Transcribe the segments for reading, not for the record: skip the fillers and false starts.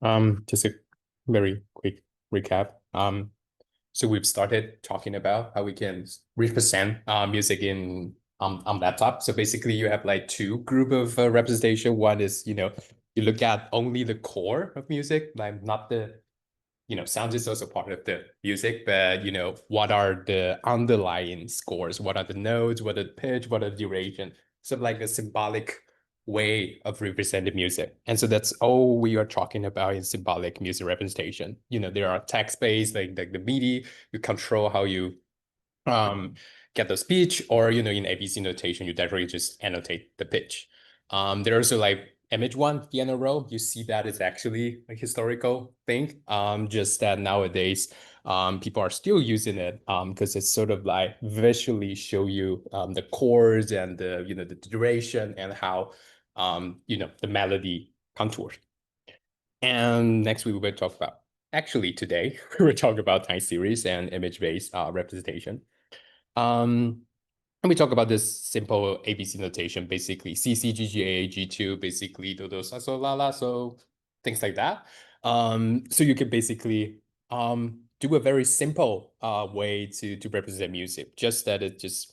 Just a very quick recap. So we've started talking about how we can represent music in on laptop. So basically, you have like two group of representation. One is, you look at only the core of music, like not the, sound is also part of the music, but what are the underlying scores? What are the notes? What are the pitch? What are the duration? So like a symbolic way of representing music. And so that's all we are talking about in symbolic music representation. There are text-based, like the MIDI, you control how you um get the speech, or in ABC notation, you directly just annotate the pitch. There's also like image one, piano roll. You see that is actually a historical thing. Just that nowadays, people are still using it because it's sort of like visually show you the chords and the duration and how the melody contours. And next we will talk about, actually today we will talk about time series and image-based representation. Um, and we talk about this simple ABC notation, basically C, C, G, G, A, G2, basically do, do, so, so, la, la, so things like that. So you can basically do a very simple way to represent music, just that it's just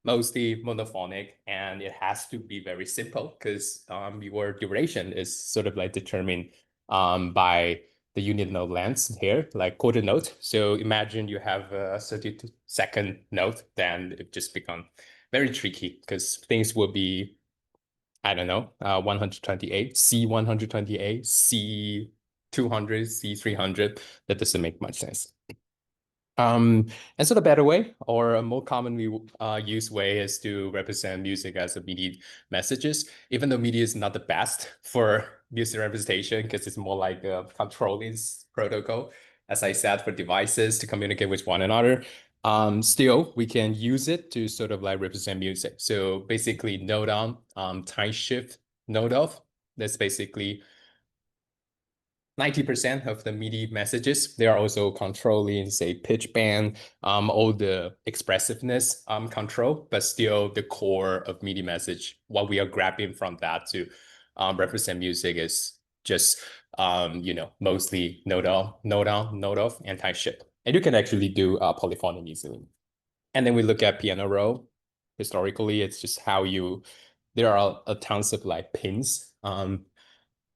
mostly monophonic, and it has to be very simple because your duration is sort of like determined by the unit note length here, like quarter note. So imagine you have a 30-second note, then it just becomes very tricky because things will be, I don't know, 128, C 128, C 200, C 300. That doesn't make much sense. And so the better way, or a more commonly used way, is to represent music as a MIDI messages, even though MIDI is not the best for music representation because it's more like a controlling protocol, as I said, for devices to communicate with one another. Still, we can use it to sort of like represent music. So basically, note on, time shift, note off. That's basically 90% of the MIDI messages. They are also controlling, say, pitch band, all the expressiveness control, but still the core of MIDI message, what we are grabbing from that to represent music is just, mostly note on, note on, note off, and time shift. And you can actually do polyphony easily. And then we look at piano roll. Historically, it's just how there are a tons of like pins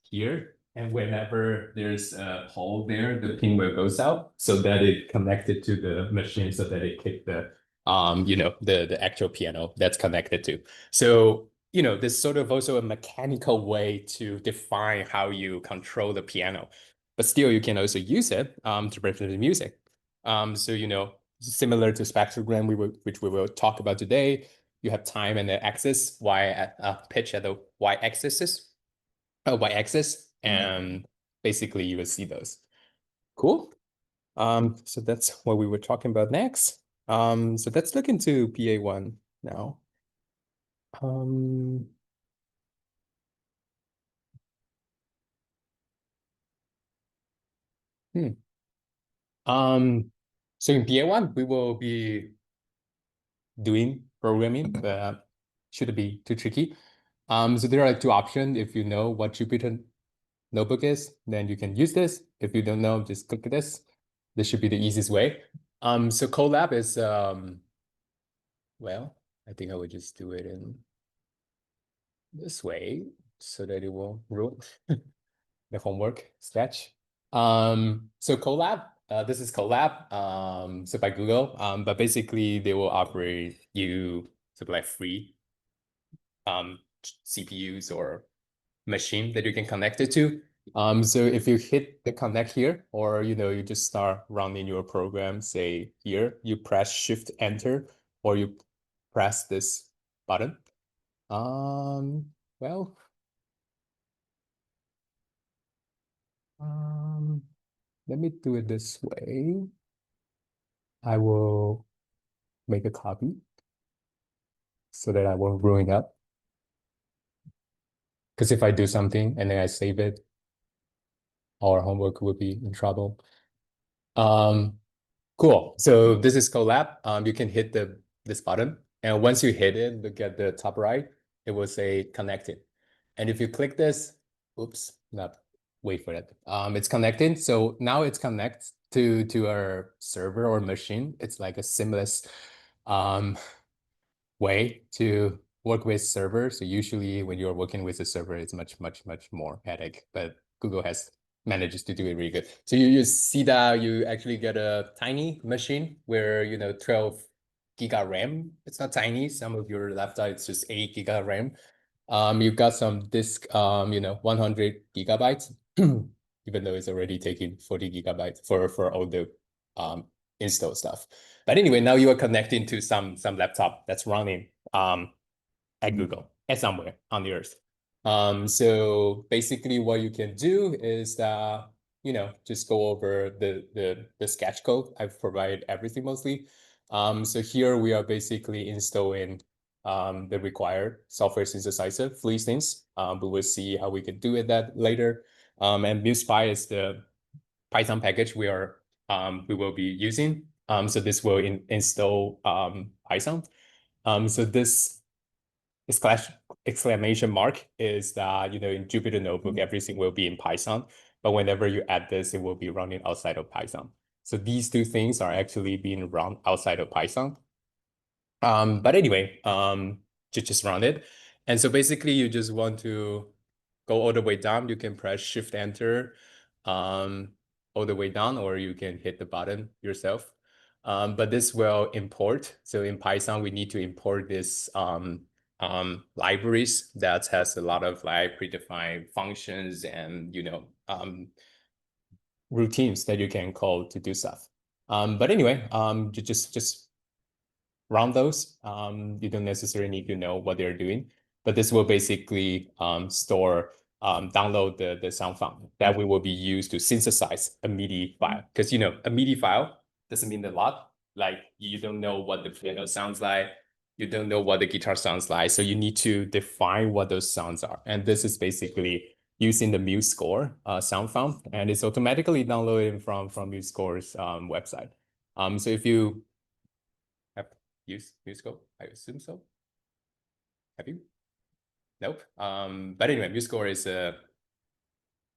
here. And whenever there's a hole there, the pin will goes out so that it connected to the machine so that it kick the actual piano that's connected to. So, there's sort of also a mechanical way to define how you control the piano. But still you can also use it to represent the music. So, similar to spectrogram which we will talk about today, you have time and the axis, pitch at the y-axis, y-axis, and basically you will see those. Cool. So that's what we were talking about next. So let's look into PA1 now. Um, hmm. Um, so in PA1, we will be doing programming, but shouldn't be too tricky. So there are like two options. If you know what Jupyter notebook is, then you can use this. If you don't know, just click this. This should be the easiest way. So Colab is well, I think I would just do it in this way so that it will ruin the homework sketch. So Colab, this is Colab, so by Google, but basically they will offer you sort of like free CPUs or machine that you can connect it to. So if you hit the connect here, or you just start running your program, say here, you press Shift Enter, or you press this button. Well, um, let me do it this way. I will make a copy so that I won't ruin up. Because if I do something and then I save it, our homework will be in trouble. Um, Cool. So this is Colab. You can hit this button, and once you hit it, look at the top right, it will say connected. And if you click this, oops, not. wait for it. It's connected. So now it's connected to our server or machine. It's like a seamless um way to work with server. So usually when you're working with a server, it's much more headache, but Google has manages to do it really good. So you see that you actually get a tiny machine where, 12 giga RAM. It's not tiny. Some of your laptop, it's just 8 giga RAM. You've got some disk, 100 gigabytes, even though it's already taking 40 gigabytes for all the um install stuff. But anyway, now you are connecting to some laptop that's running at Google at somewhere on the earth. So basically what you can do is that, just go over the sketch code. I've provided everything mostly. So here we are basically installing the required software synthesizer, three things. We will see how we can do it that later. And MusePy is the Python package we will be using. So this will install Python. So this exclamation mark is that, in Jupyter Notebook, everything will be in Python. But whenever you add this, it will be running outside of Python. So these two things are actually being run outside of Python. But anyway, just run it. And so basically you just want to go all the way down. You can press Shift Enter all the way down, or you can hit the button yourself. But this will import. So in Python, we need to import this libraries that has a lot of like predefined functions and routines that you can call to do stuff. But anyway, just run those. You don't necessarily need to know what they're doing, but this will basically download the sound file that we will be used to synthesize a MIDI file. Because a MIDI file doesn't mean a lot. Like you don't know what the piano sounds like, you don't know what the guitar sounds like, so you need to define what those sounds are. And this is basically using the MuseScore sound file, and it's automatically downloaded from MuseScore's website. So if you have used MuseScore? I assume so. Have you? Nope. But anyway, MuseScore is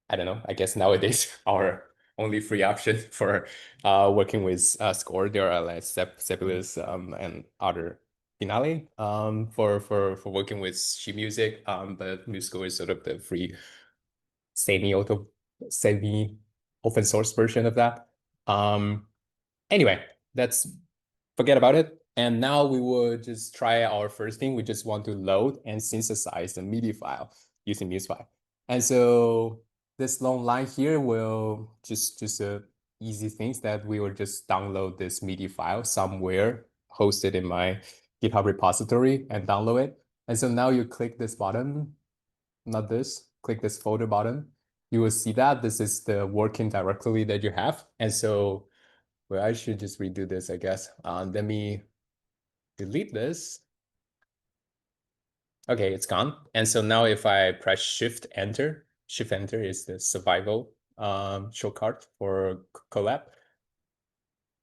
I don't know. I guess nowadays our only free option for working with Score. There are like Sebulus and other Finale for working with sheet music. But MuseScore is sort of the free semi-auto semi open source version of that. Um, Anyway, that's forget about it. And now we will just try our first thing. We just want to load and synthesize the MIDI file using MuseFile. And so this long line here will just easy things that we will just download this MIDI file somewhere hosted in my GitHub repository and download it. And so now you click this button, not this, click this folder button. You will see that this is the working directory that you have. And so well, I should just redo this, I guess. Let me delete this. Okay, it's gone. And so now if I press Shift Enter is the survival shortcut for Collab.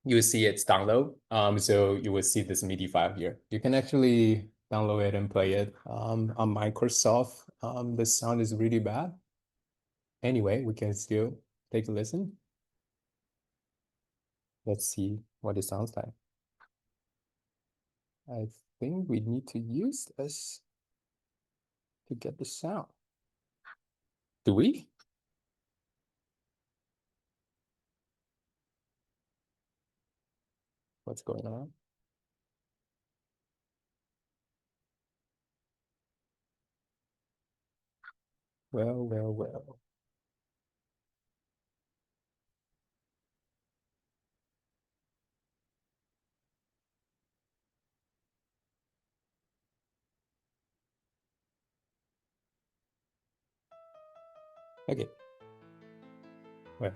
You will see it's download. So you will see this MIDI file here. You can actually download it and play it on Microsoft. The sound is really bad. Anyway, we can still take a listen. Let's see what it sounds like. I think we need to use this to get the sound. Do we? What's going on? Well. Okay. Well.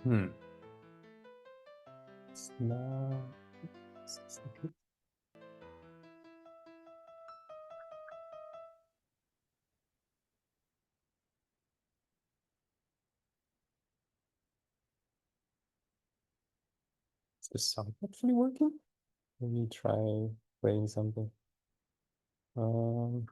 Hmm. It's not. the sound actually working? Let me try playing something. Um,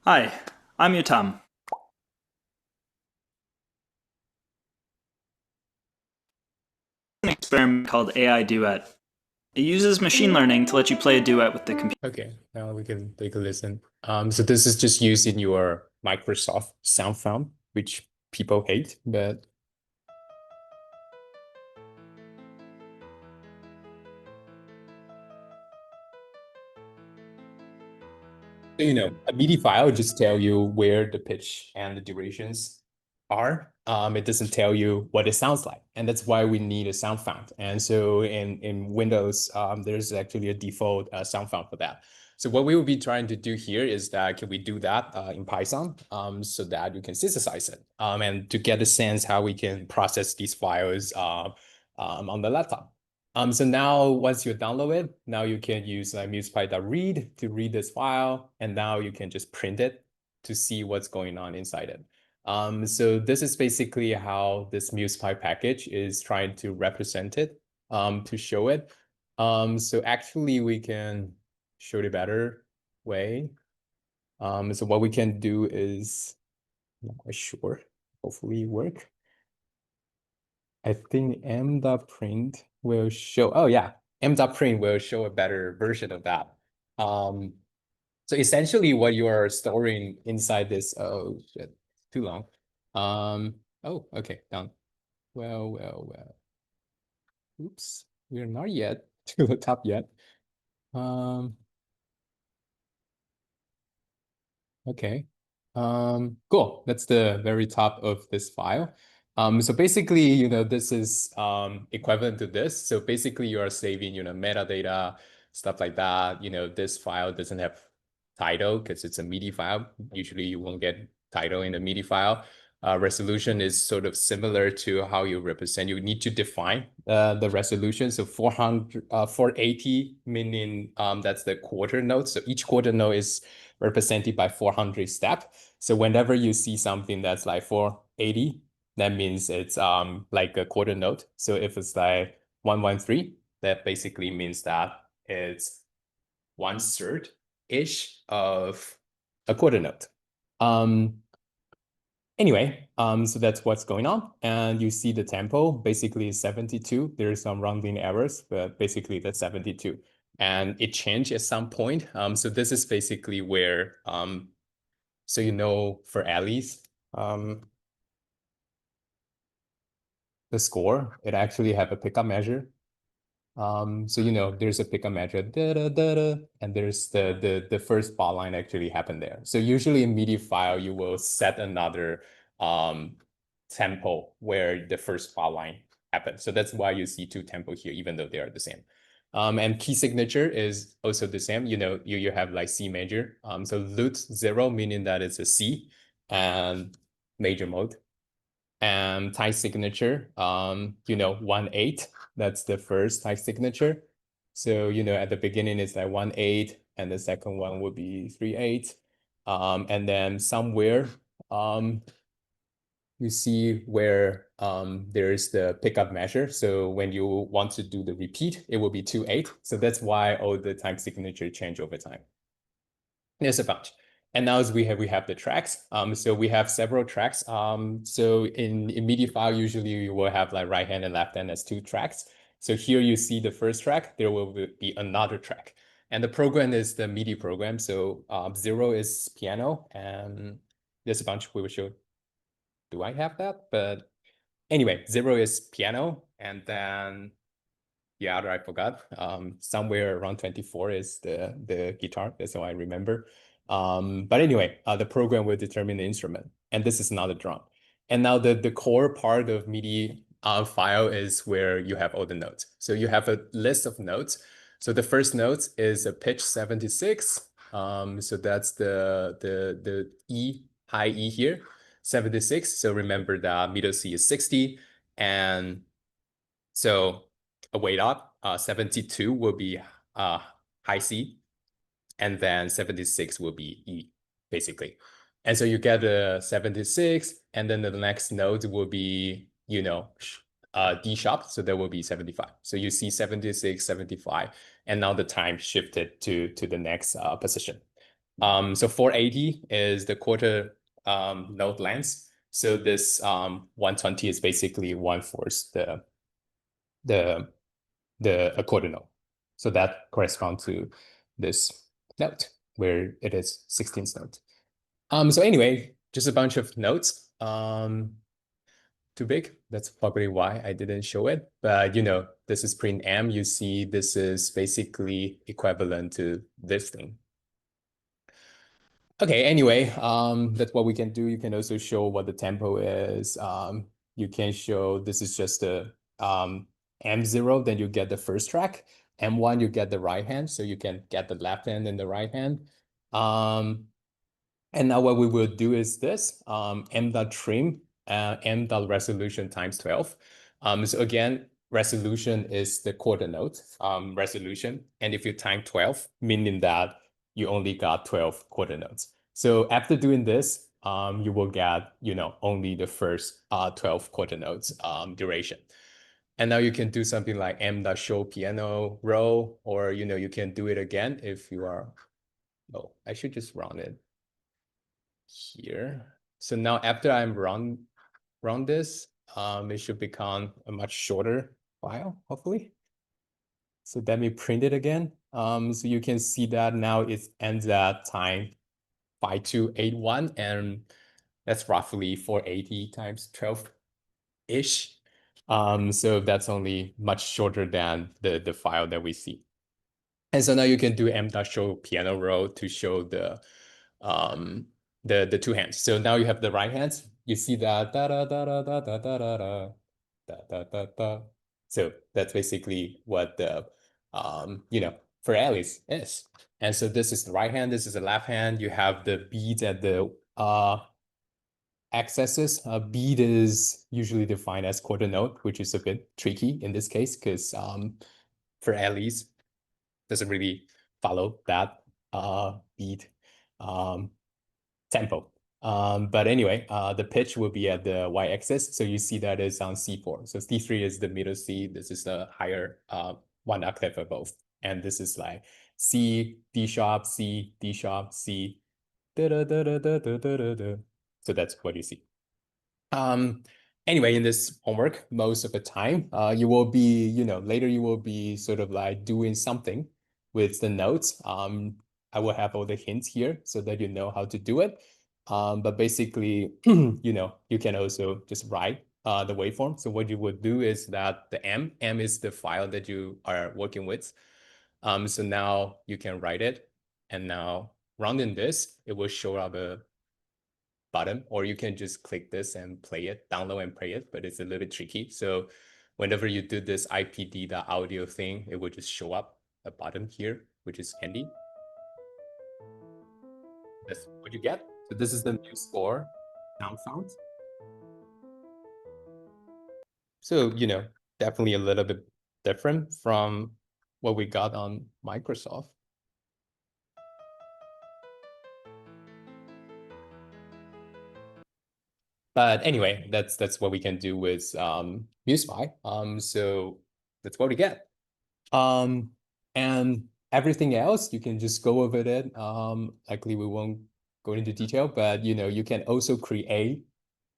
Hi, I'm Yutam. An experiment called AI Duet. It uses machine learning to let you play a duet with the computer. okay, now we can take a listen. So this is just used in your Microsoft Sound Font, which people hate, but a MIDI file just tell you where the pitch and the durations are. It doesn't tell you what it sounds like, and that's why we need a sound font. And so in Windows, there's actually a default sound font for that. So what we will be trying to do here is that can we do that in Python so that you can synthesize it and to get a sense how we can process these files on the laptop. So now once you download it, now you can use musepy.read to read this file, and now you can just print it to see what's going on inside it. So this is basically how this musepy package is trying to represent it, to show it. So actually we can show it a better way. So what we can do is, I'm not quite sure, hopefully work. I think m.print will show, oh yeah, m.print will show a better version of that. Um, so essentially what you are storing inside this, oh shit, too long. Oh, okay, done. Well. Oops, we're not yet to the top yet. Um, Okay. Cool. That's the very top of this file. So basically, this is equivalent to this. So basically you are saving, metadata, stuff like that. This file doesn't have title because it's a MIDI file. Usually you won't get title in a MIDI file. Resolution is sort of similar to how you represent. You need to define the resolution. So 480 meaning that's the quarter note. So each quarter note is represented by 400 step. So whenever you see something that's like 480, that means it's like a quarter note. So if it's like 113, that basically means that it's 1/3 ish of a quarter note. Anyway, so that's what's going on. And you see the tempo basically is 72. There's some rounding errors, but basically that's 72. And it changed at some point. So this is basically where, so for Alice, the score, it actually have a pickup measure. So there's a pickup measure, da, da, da, da, and there's the first bar line actually happened there. So usually in MIDI file, you will set another tempo where the first bar line happens. So that's why you see two tempo here, even though they are the same. And key signature is also the same. You have like C major. So lute 0 meaning that it's a C and major mode. And type signature, 1/8. That's the first type signature. So, at the beginning it's like 1/8, and the second one would be 3/8. And then somewhere, you see where there's the pickup measure. So when you want to do the repeat, it will be 2/8. So that's why all the time signature change over time. There's a bunch. And now as we have the tracks. So we have several tracks. So in MIDI file, usually you will have like right hand and left hand as two tracks. So here you see the first track, there will be another track. And the program is the MIDI program. So 0 is piano, and there's a bunch we will show. Do I have that? But anyway, 0 is piano, and then yeah, I forgot. Somewhere around 24 is the guitar. That's how I remember. But anyway, the program will determine the instrument, and this is not a drum. And now the core part of MIDI file is where you have all the notes. So you have a list of notes. So the first note is a pitch 76. So that's the E, high E here, 76. So remember that middle C is 60, and so a weight up, 72 will be high C, and then 76 will be E, basically. And so you get the 76, and then the next note will be, D sharp, so there will be 75. So you see 76, 75, and now the time shifted to the next position. So 480 is the quarter note length. So this 120 is basically 1/4 the a quarter note. So that corresponds to this note where it is 16th note. So anyway, just a bunch of notes. Too big. That's probably why I didn't show it. But this is print M. You see, this is basically equivalent to this thing. Okay, anyway, that's what we can do. You can also show what the tempo is. You can show this is just a M0, then you get the first track. M1, you get the right hand, so you can get the left hand and the right hand. And now what we will do is this, m.trim, m.resolution times 12. So again, resolution is the quarter note resolution. And if you time 12, meaning that you only got 12 quarter notes. So after doing this, you will get, only the first 12 quarter notes duration. And now you can do something like m.show piano roll, or, you can do it again if you are, oh, I should just run it here. So now after I'm run this, it should become a much shorter file, hopefully. So let me print it again. So you can see that now it ends at time 5281, and that's roughly 480 times 12-ish. So that's only much shorter than the file that we see. And so now you can do m.show piano roll to show the two hands. So now you have the right hands. You see that da da da da da da da da da da da da. So that's basically what the for Alice is. And so this is the right hand, this is the left hand. You have the beat at the accesses. Beat is usually defined as quarter note, which is a bit tricky in this case because for Alice doesn't really follow that beat tempo. But anyway, the pitch will be at the y-axis. So you see that is on C4. So C3 is the middle C. This is the higher one octave above. And this is like C, D sharp, C, D sharp, C. Da, da, da, da, da, da, da, da. So that's what you see. Anyway, in this homework, most of the time, you will be, later you will be sort of like doing something with the notes. I will have all the hints here so that you know how to do it. But basically, you can also just write the waveform. So what you would do is that the M is the file that you are working with. So now you can write it, and now running this, it will show up a button, or you can just click this and play it, download and play it, but it's a little bit tricky. So whenever you do this IPD, the audio thing, it will just show up a button here, which is handy. That's what you get. So this is the new score sound. So, definitely a little bit different from what we got on Microsoft. But anyway, that's what we can do with MuseSpy. So that's what we get. And everything else, you can just go over it. Likely we won't go into detail, but you can also create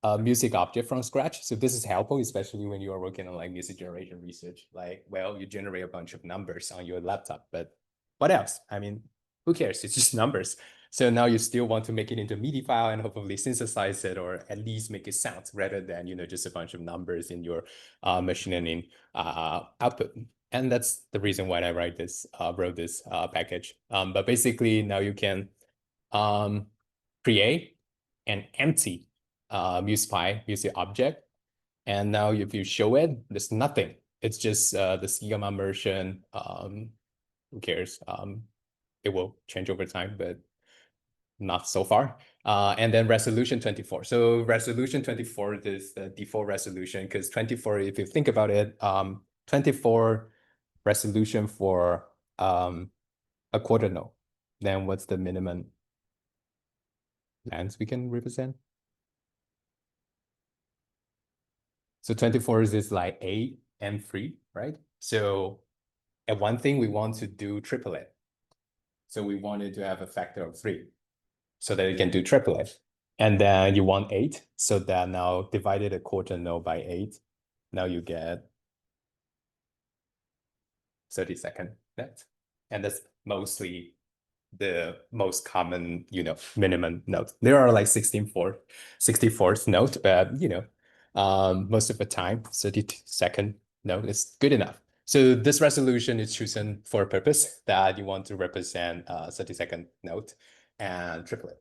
a music object from scratch. So this is helpful, especially when you are working on like music generation research. Like, well, you generate a bunch of numbers on your laptop, but what else? I mean, who cares? It's just numbers. So now you still want to make it into a MIDI file and hopefully synthesize it, or at least make it sound, rather than just a bunch of numbers in your machine learning output. And that's the reason why I wrote this package. But basically now you can create an empty music object. And now if you show it, there's nothing. It's just the schema version. Who cares? It will change over time, but not so far. And then resolution 24. So resolution 24 is the default resolution, because 24, if you think about it, 24 resolution for a quarter note. then what's the minimum length we can represent? So 24 is like 8 and 3, right? So at one thing, we want to do triplet. So we wanted to have a factor of 3 so that you can do triplet. And then you want 8. So that now divided a quarter note by 8. Now you get 32nd net. And that's mostly the most common, minimum note. There are like 64th note, but most of the time, 32nd note is good enough. So this resolution is chosen for a purpose that you want to represent 32nd note and triplet.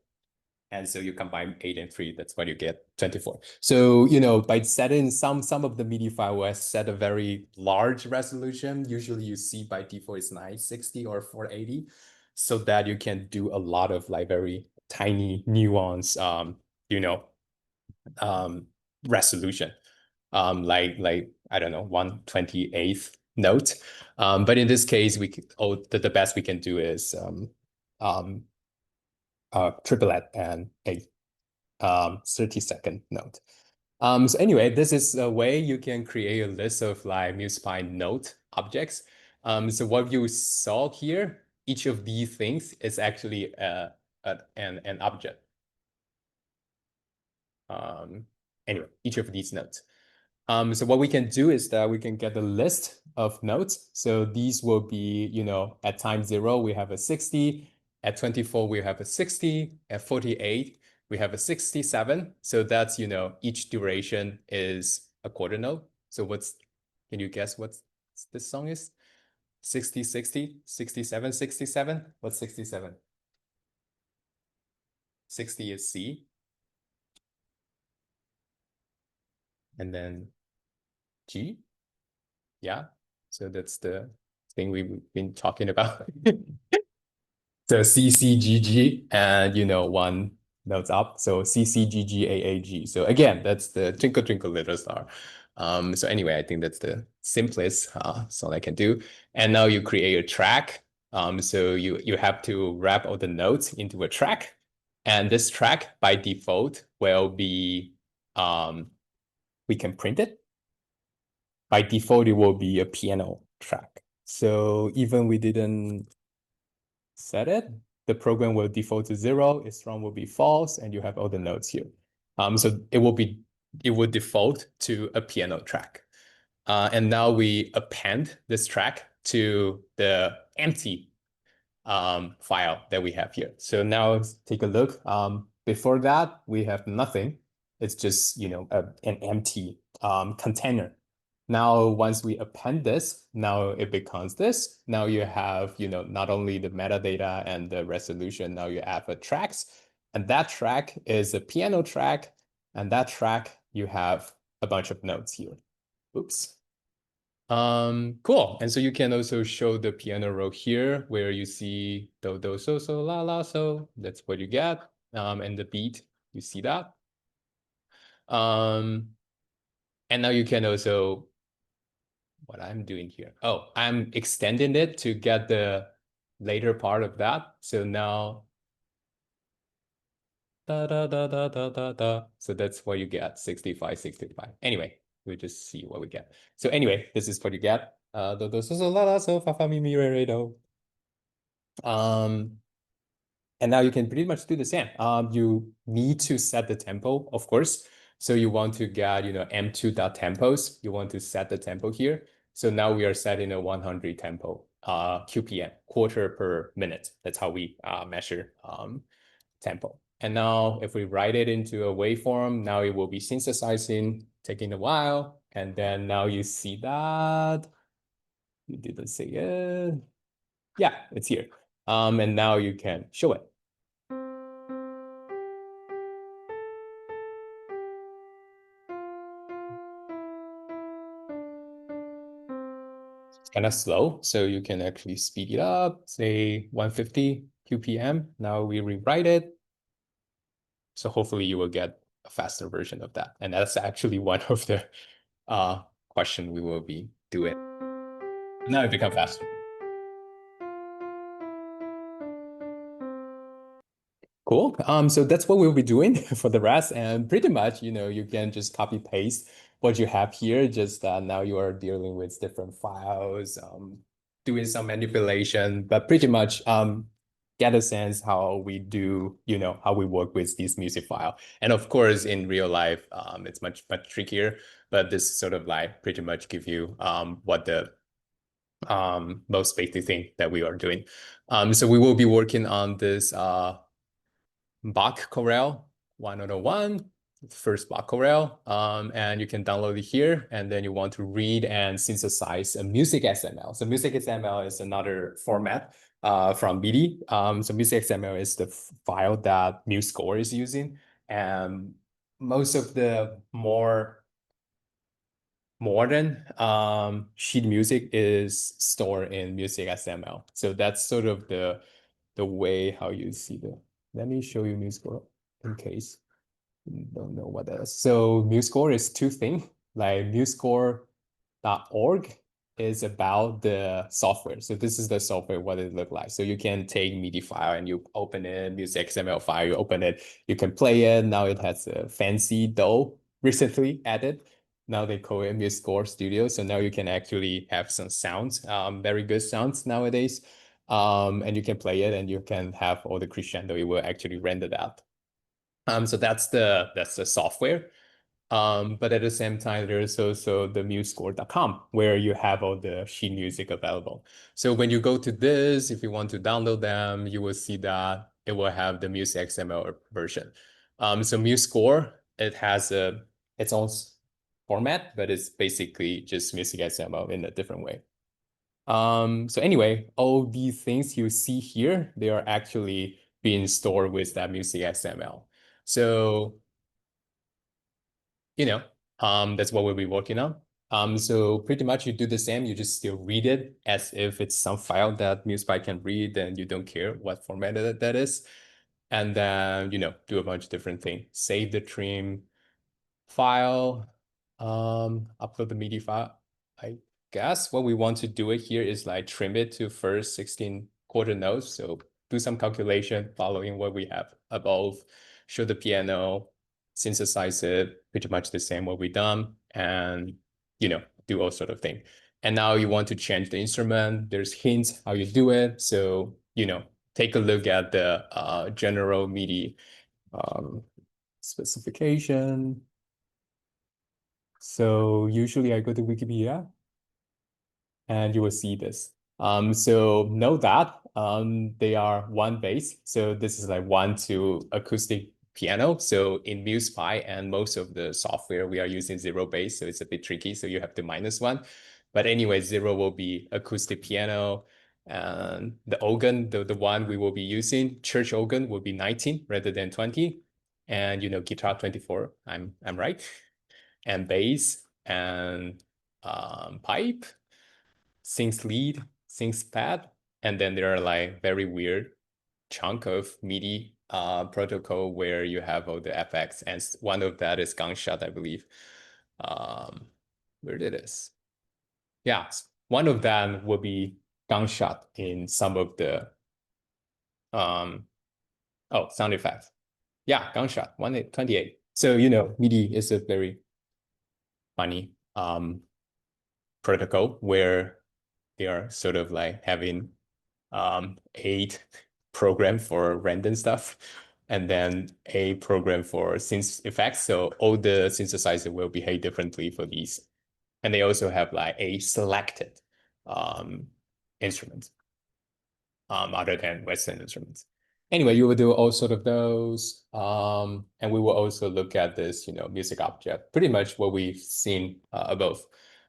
And so you combine 8 and 3, that's when you get 24. So, by setting some of the MIDI file will set a very large resolution. Usually you see by default is 960 or 480, so that you can do a lot of like very tiny nuance, resolution. Like I don't know, 1/28th note. But in this case, the best we can do is triplet and a 30-second note. So anyway, this is a way you can create a list of like MuseSpy note objects. So what you saw here, each of these things is actually an object. Anyway, each of these notes. So what we can do is that we can get a list of notes. So these will be, at time 0, we have a 60. At 24, we have a 60. At 48, we have a 67. So that's, each duration is a quarter note. So can you guess what this song is? 60, 60, 67, 67. What's 67? 60 is C. And then G. Yeah. So that's the thing we've been talking about. So C, C, G, G, and one notes up. So C, C, G, G, A, A, G. So again, that's the Twinkle Twinkle Little Star. So anyway, I think that's the simplest song I can do. And now you create a track. So you have to wrap all the notes into a track. And this track by default will be we can print it. By default, it will be a piano track. So even we didn't set it, the program will default to 0, its strum will be false, and you have all the notes here. So it will default to a piano track. And now we append this track to the empty file that we have here. So now let's take a look. Before that, we have nothing. It's just, an empty container. Now, once we append this, now it becomes this. Now you have, not only the metadata and the resolution, now you have a tracks, and that track is a piano track, and that track, you have a bunch of notes here. Oops. Cool. And so you can also show the piano roll here where you see do, do, so, la, la, so. That's what you get. And the beat, you see that. And now you can also, what I'm doing here. Oh, I'm extending it to get the later part of that. So now, da, da, da, da, da, da, da. So that's what you get, 65, 65. Anyway, we'll just see what we get. So anyway, this is what you get. Do, do, so, la, la, so, fa, fa, mi, mi, re, re, do. And now you can pretty much do the same. You need to set the tempo, of course. So you want to get, m2.tempos. You want to set the tempo here. So now we are setting a 100 tempo, QPM, quarter per minute. That's how we measure tempo. And now if we write it into a waveform, now it will be synthesizing, taking a while. And then now you see that. You didn't say it. Yeah, it's here. And now you can show it. Kind of slow, so you can actually speed it up, say 150 QPM. Now we rewrite it. So hopefully you will get a faster version of that. And that's actually one of the question we will be doing. Now it become faster. Cool. So that's what we'll be doing for the rest. And pretty much, you can just copy paste what you have here. Just now you are dealing with different files, doing some manipulation, but pretty much get a sense how we do, how we work with this music file. And of course, in real life, it's much, much trickier, but this sort of like pretty much give you what the most basic thing that we are doing. So we will be working on this Bach chorale 101, first Bach chorale, and you can download it here. And then you want to read and synthesize a music XML. So music XML is another format from MIDI. So music XML is the file that MuseScore is using, and most of the more modern sheet music is stored in music XML. So that's sort of the way how you see the. Let me show you MuseScore in case you don't know what that is. So MuseScore is two things. Like MuseScore.org is about the software. So this is the software, what it look like. So you can take MIDI file and you open it, music XML file, you open it, you can play it. Now it has a fancy DAW recently added. Now they call it MuseScore Studio. So now you can actually have some sounds, very good sounds nowadays. And you can play it and you can have all the crescendo. It will actually render that. So that's the software. But at the same time, there's also the musescore.com where you have all the sheet music available. So when you go to this, if you want to download them, you will see that it will have the music XML version. So MuseScore, it has its own format, but it's basically just music XML in a different way. So anyway, all these things you see here, they are actually being stored with that music XML. So, you know, that's what we'll be working on. So pretty much you do the same, you just still read it as if it's some file that MusePy can read and you don't care what format that is. And then, do a bunch of different things. Save the trim file, upload the MIDI file. I guess what we want to do it here is like trim it to first 16 quarter notes. So do some calculation following what we have above, show the piano, synthesize it, pretty much the same what we done, and do all sort of thing. And now you want to change the instrument. There's hints how you do it. So, take a look at the general MIDI specification. So usually I go to Wikipedia and you will see this. So note that they are one bass. So this is like 1 2 acoustic piano. So in MusePy and most of the software, we are using 0 bass. So it's a bit tricky. So you have to -1. But anyway, 0 will be acoustic piano. And the organ, the one we will be using, church organ, will be 19 rather than 20. And guitar 24. I'm right. And bass and pipe, synth lead, synth pad, and then there are like very weird chunk of MIDI protocol where you have all the FX, and one of that is gunshot, I believe. Um, where it is? Yeah, one of them will be gunshot in some of the sound effects. Yeah, gunshot 128. So MIDI is a very funny protocol where they are sort of like having 8 program for random stuff and then a program for synth effects. So all the synthesizer will behave differently for these. And they also have like a selected instrument other than Western instruments. Anyway, you will do all sort of those. And we will also look at this, music object, pretty much what we've seen above.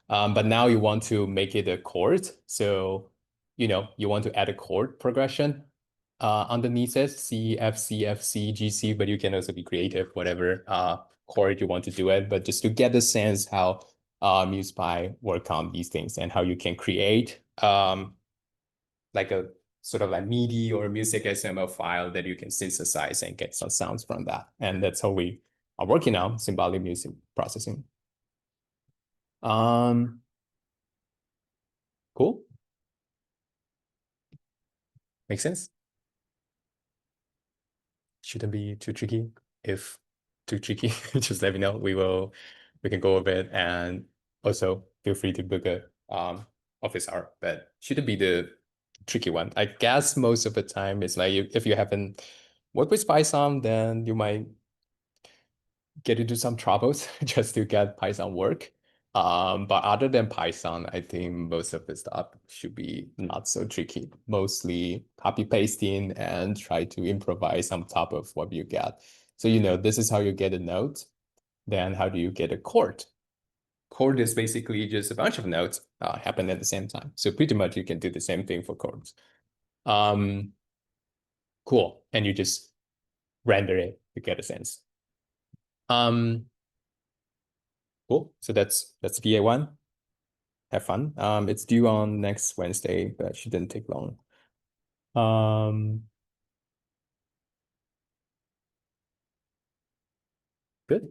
But now you want to make it a chord. So, you want to add a chord progression underneath it, C, F, C, F, C, G, C, but you can also be creative, whatever chord you want to do it. But just to get the sense how MusePy work on these things and how you can create like a sort of like MIDI or music XML file that you can synthesize and get some sounds from that. And that's how we are working on symbolic music processing. Cool. Make sense? shouldn't be too tricky. If too tricky, just let me know. We can go over it, and also feel free to book a office hour, but shouldn't be the tricky one. I guess most of the time it's like if you haven't worked with Python, then you might get into some troubles just to get Python work. But other than Python, I think most of the stuff should be not so tricky. Mostly copy pasting and try to improvise on top of what you get. So, this is how you get a note. Then how do you get a chord? Chord is basically just a bunch of notes happen at the same time. So pretty much you can do the same thing for chords. Cool. And you just render it to get a sense. Cool. So that's VA1. Have fun. It's due on next Wednesday, but shouldn't take long. Good.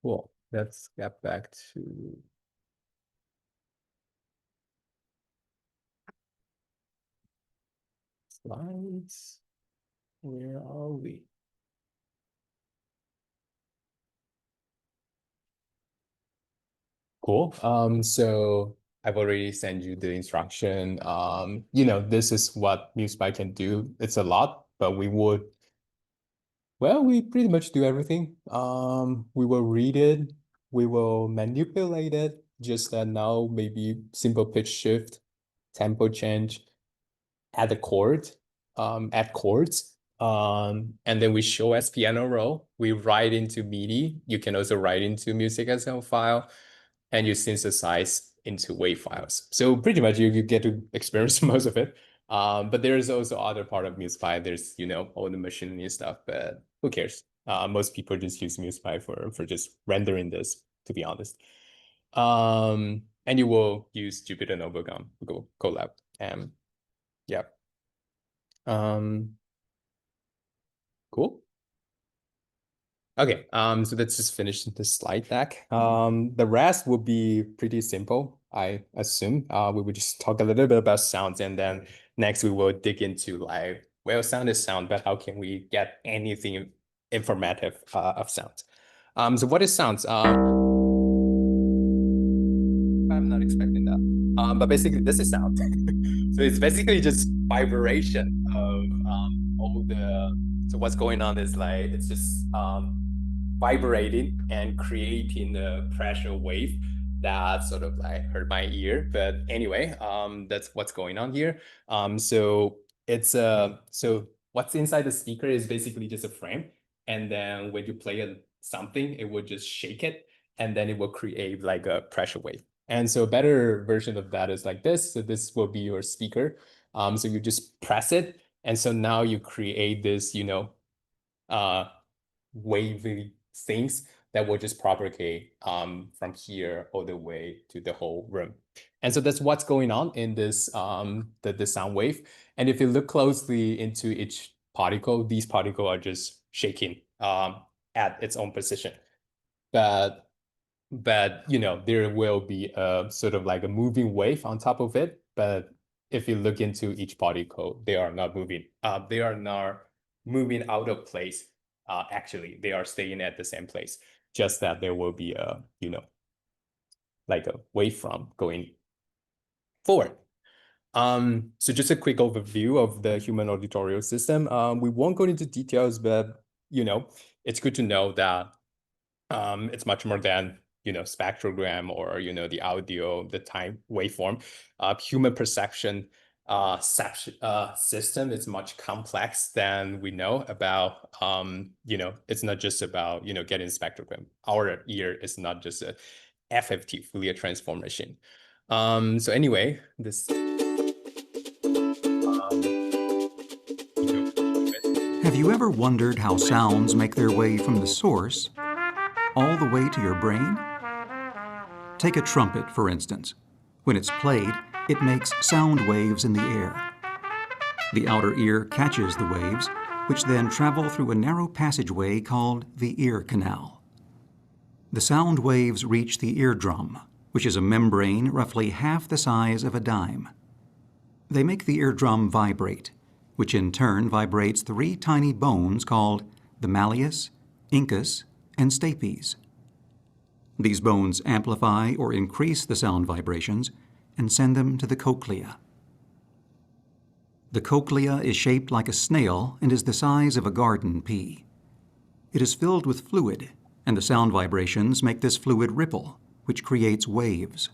Cool. Let's get back to slides. Where are we? Cool. So I've already sent you the instruction. This is what MusePy can do. It's a lot, but we pretty much do everything. We will read it, we will manipulate it, just that now maybe simple pitch shift, tempo change, add a chord, add chords. And then we show as piano roll. We write into MIDI. You can also write into music as a file, and you synthesize into WAV files. So pretty much you get to experience most of it. But there's also other part of MusePy. There's, all the machinery stuff, but who cares? Most people just use MusePy for just rendering this, to be honest. And you will use Jupyter Notebook on Google Colab. And yeah. Cool. Okay, so let's just finish the slide deck. The rest will be pretty simple, I assume. We will just talk a little bit about sounds, and then next we will dig into like, well, sound is sound, but how can we get anything informative of sound? So what is sounds? I'm not expecting that. But basically, this is sound. So it's basically just vibration of all the. So what's going on is like it's just vibrating and creating a pressure wave that sort of like hurt my ear. But anyway, that's what's going on here. So it's so what's inside the speaker is basically just a frame, and then when you play something, it will just shake it, and then it will create like a pressure wave. And so a better version of that is like this. So this will be your speaker. So you just press it, and so now you create this, wavy things that will just propagate from here all the way to the whole room. And so that's what's going on in this the sound wave. And if you look closely into each particle, these particles are just shaking at its own position. But there will be a sort of like a moving wave on top of it. But if you look into each particle, they are not moving. They are not moving out of place. Actually, they are staying at the same place. Just that there will be a, like a wavefront going forward. So just a quick overview of the human auditorial system. We won't go into details, but it's good to know that it's much more than spectrogram or the audio, the time waveform. Human perception system is much complex than we know about. It's not just about getting spectrogram. Our ear is not just a FFT, Fourier transform machine. So anyway, this. Have you ever wondered how sounds make their way from the source all the way to your brain? Take a trumpet, for instance. When it's played, it makes sound waves in the air. The outer ear catches the waves, which then travel through a narrow passageway called the ear canal. The sound waves reach the eardrum, which is a membrane roughly half the size of a dime. They make the eardrum vibrate, which in turn vibrates 3 tiny bones called the malleus, incus, and stapes. These bones amplify or increase the sound vibrations and send them to the cochlea. The cochlea is shaped like a snail and is the size of a garden pea. It is filled with fluid, and the sound vibrations make this fluid ripple, which creates waves.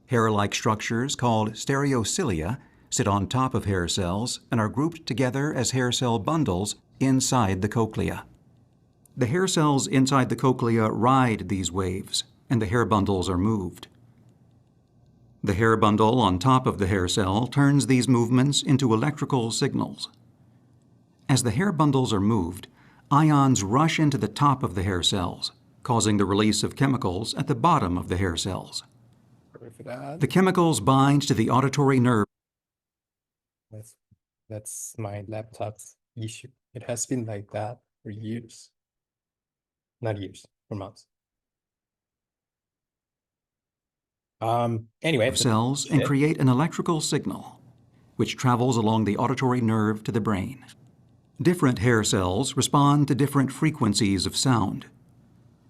Hair-like structures called stereocilia sit on top of hair cells and are grouped together as hair cell bundles inside the cochlea. The hair cells inside the cochlea ride these waves, and the hair bundles are moved. The hair bundle on top of the hair cell turns these movements into electrical signals. As the hair bundles are moved, ions rush into the top of the hair cells, causing the release of chemicals at the bottom of the hair cells. The chemicals bind to the auditory nerve. That's my laptop's issue. It has been like that for years. Not years, for months. Anyway, Cells and create an electrical signal, which travels along the auditory nerve to the brain. Different hair cells respond to different frequencies of sound.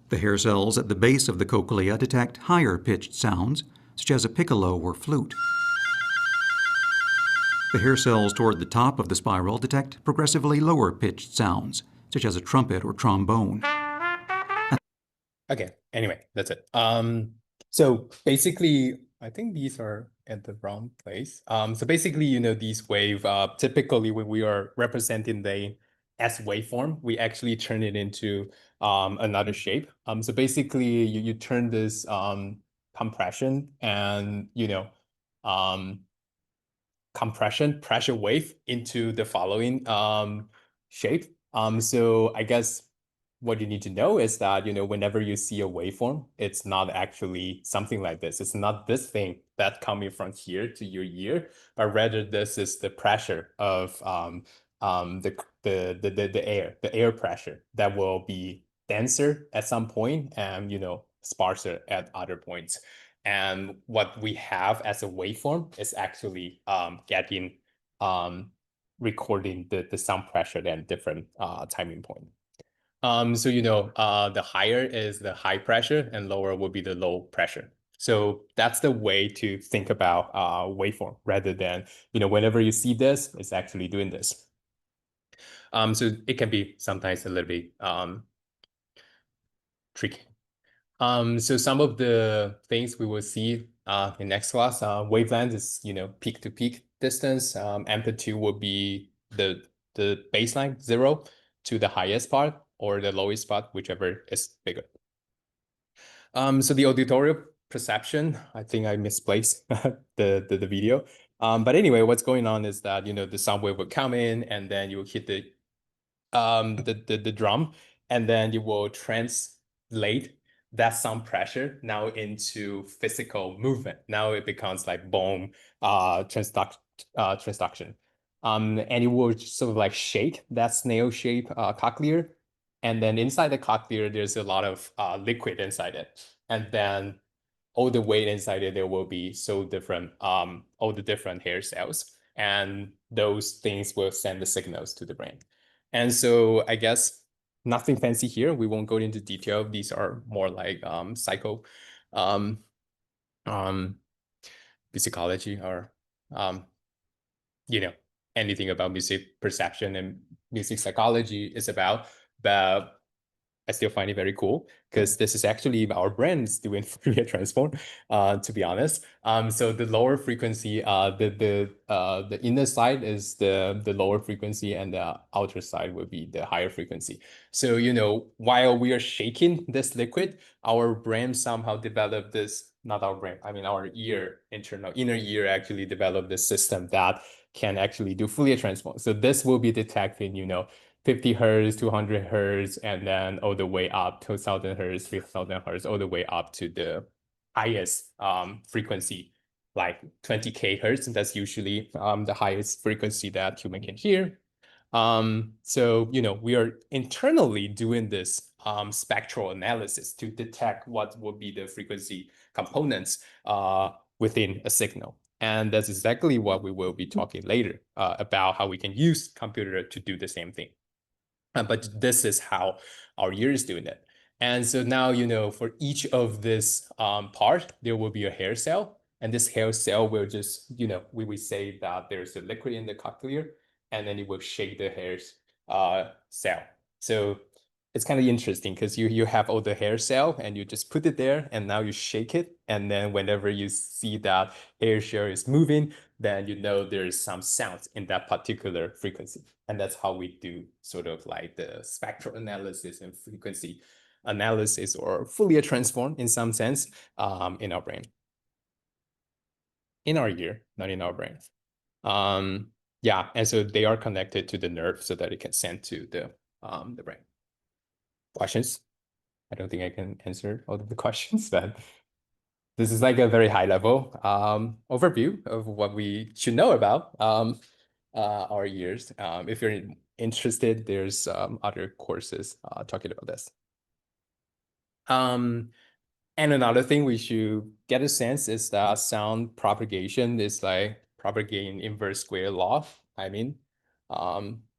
The hair cells at the base of the cochlea detect higher-pitched sounds, such as a piccolo or flute. The hair cells toward the top of the spiral detect progressively lower-pitched sounds, such as a trumpet or trombone. Okay, anyway, that's it. So basically, I think these are at the wrong place. So basically, you know, these wave, typically when we are representing them as waveform, we actually turn it into another shape. So basically, you turn this compression and, you know, compression pressure wave into the following shape. So I guess what you need to know is that, you know, whenever you see a waveform, it's not actually something like this. It's not this thing that coming from here to your ear, but rather this is the pressure of the air pressure that will be denser at some point and, you know, sparser at other points. And what we have as a waveform is actually getting recording the sound pressure at different timing point. So, you know, the higher is the high pressure and lower will be the low pressure. So that's the way to think about waveform rather than, you know, whenever you see this, it's actually doing this. So it can be sometimes a little bit tricky. So some of the things we will see in next class, wavelength is, you know, peak to peak distance. Amplitude will be the baseline 0 to the highest part or the lowest part, whichever is bigger. So the auditory perception, I think I misplaced the video. But anyway, what's going on is that, you know, the sound wave will come in and then you will hit the drum, and then you will translate that sound pressure now into physical movement. Now it becomes like bone transduction. And it will sort of like shake that snail shape cochlea. And then inside the cochlea, there's a lot of liquid inside it. And then all the weight inside it, there will be so different, all the different hair cells. And those things will send the signals to the brain. And so I guess nothing fancy here. We won't go into detail. These are more like psychology or you know, anything about music perception and music psychology is about. But I still find it very cool because this is actually our brains doing Fourier transform, to be honest. So the lower frequency, the inner side is the lower frequency and the outer side will be the higher frequency. So, you know, while we are shaking this liquid, our brain somehow developed this, not our brain, I mean our ear, inner ear actually developed this system that can actually do Fourier transform. So this will be detecting, you know, 50 hertz, 200 hertz, and then all the way up to 1,000 hertz, 3,000 hertz, all the way up to the highest frequency, like 20K hertz. And that's usually the highest frequency that human can hear. So, you know, we are internally doing this spectral analysis to detect what would be the frequency components within a signal. And that's exactly what we will be talking later about how we can use computer to do the same thing. But this is how our ear is doing it. And so now, for each of this part, there will be a hair cell. And this hair cell will just, we will say that there's a liquid in the cochlear, and then it will shake the hair's cell. So it's kind of interesting because you have all the hair cell and you just put it there and now you shake it. And then whenever you see that hair shell is moving, then there's some sounds in that particular frequency. And that's how we do sort of like the spectral analysis and frequency analysis, or Fourier transform in some sense, in our brain. In our ear, not in our brain. Yeah, and so they are connected to the nerve so that it can send to the brain. Questions? I don't think I can answer all of the questions, but this is like a very high level overview of what we should know about our ears. If you're interested, there's other courses talking about this. And another thing we should get a sense is that sound propagation is like propagating inverse square law. I mean,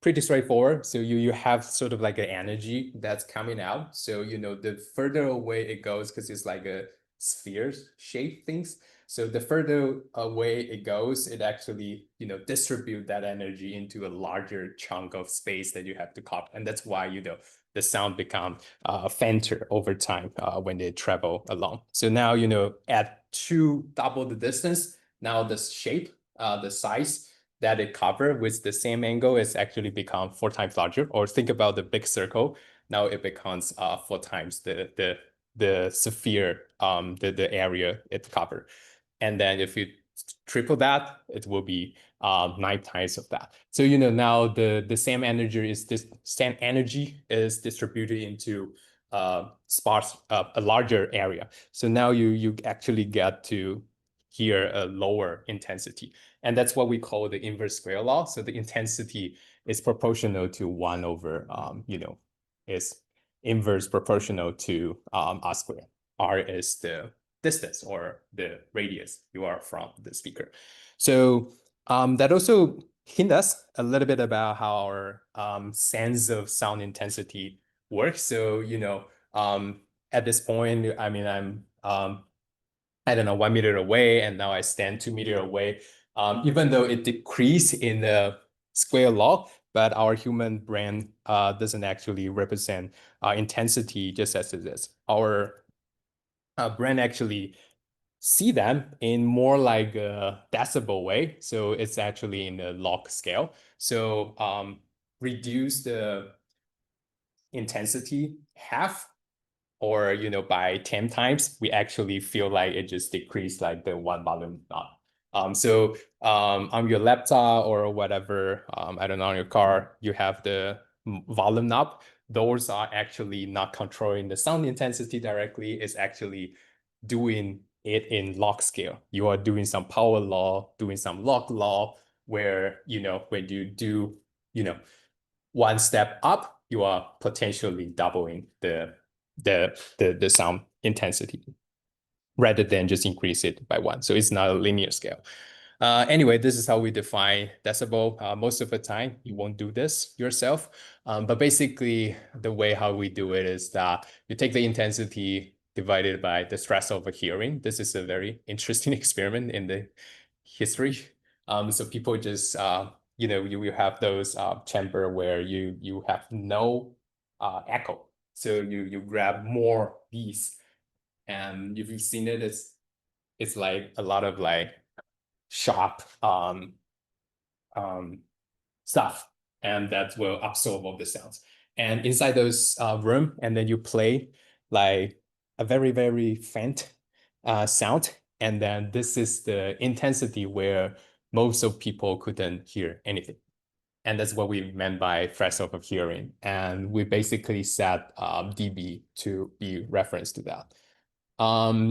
pretty straightforward. So you have sort of like an energy that's coming out. So, the further away it goes, because it's like a sphere shape things. So the further away it goes, it actually, distribute that energy into a larger chunk of space that you have to cover. And that's why, the sound become fainter over time when they travel along. So now, at double the distance, now the shape, the size that it cover with the same angle is actually become 4 times larger. Or think about the big circle. Now it becomes 4 times the sphere, the area it cover. And then if you triple that, it will be 9 times of that. So now the same energy is distributed into sparse a larger area. So now you actually get to hear a lower intensity, and that's what we call the inverse square law. So the intensity is proportional to 1 over is inverse proportional to r squared. R is the distance or the radius you are from the speaker. So that also hint us a little bit about how our sense of sound intensity works. So, at this point, I mean, I'm, I don't know, 1 meter away, and now I stand 2 meters away. Even though it decreased in the square law, but our human brain doesn't actually represent intensity just as it is. Our brain actually see them in more like a decibel way. So it's actually in the log scale. So reduce the intensity half, or by 10 times, we actually feel like it just decreased like the 1 volume knob. So on your laptop or whatever, I don't know, on your car, you have the volume knob. Those are actually not controlling the sound intensity directly. It's actually doing it in log scale. You are doing some power law, doing some log law, where, when you do, 1 step up, you are potentially doubling the sound intensity rather than just increase it by 1. So it's not a linear scale. Anyway, this is how we define decibel. Most of the time, you won't do this yourself. But basically, the way how we do it is that you take the intensity divided by the stress over hearing. This is a very interesting experiment in the history. So people just, you have those chamber where you have no echo. So you grab more bees, and if you've seen it, it's like a lot of like sharp stuff, and that will absorb all the sounds. And inside those room, and then you play like a very, very faint sound. And then this is the intensity where most of people couldn't hear anything. And that's what we meant by threshold of hearing. And we basically set dB to be reference to that.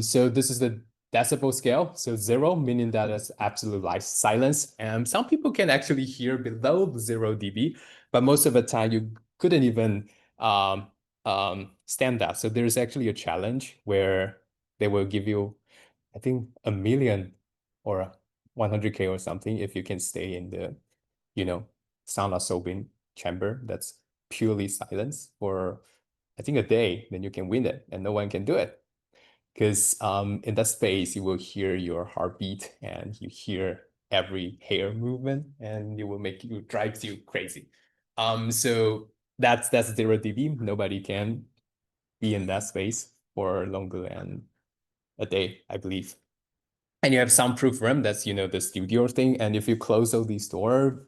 So this is the decibel scale. So 0 meaning that it's absolute like silence. And some people can actually hear below 0 dB, but most of the time you couldn't even stand that. So there's actually a challenge where they will give you, I think, 1 million or 100K or something if you can stay in the, sound absorbing chamber that's purely silence for, I think, a day, then you can win it and no one can do it. Because in that space, you will hear your heartbeat and you hear every hair movement and it will drives you crazy. So that's 0 dB. Nobody can be in that space for longer than a day, I believe. And you have soundproof room, that's the studio thing. And if you close all these doors,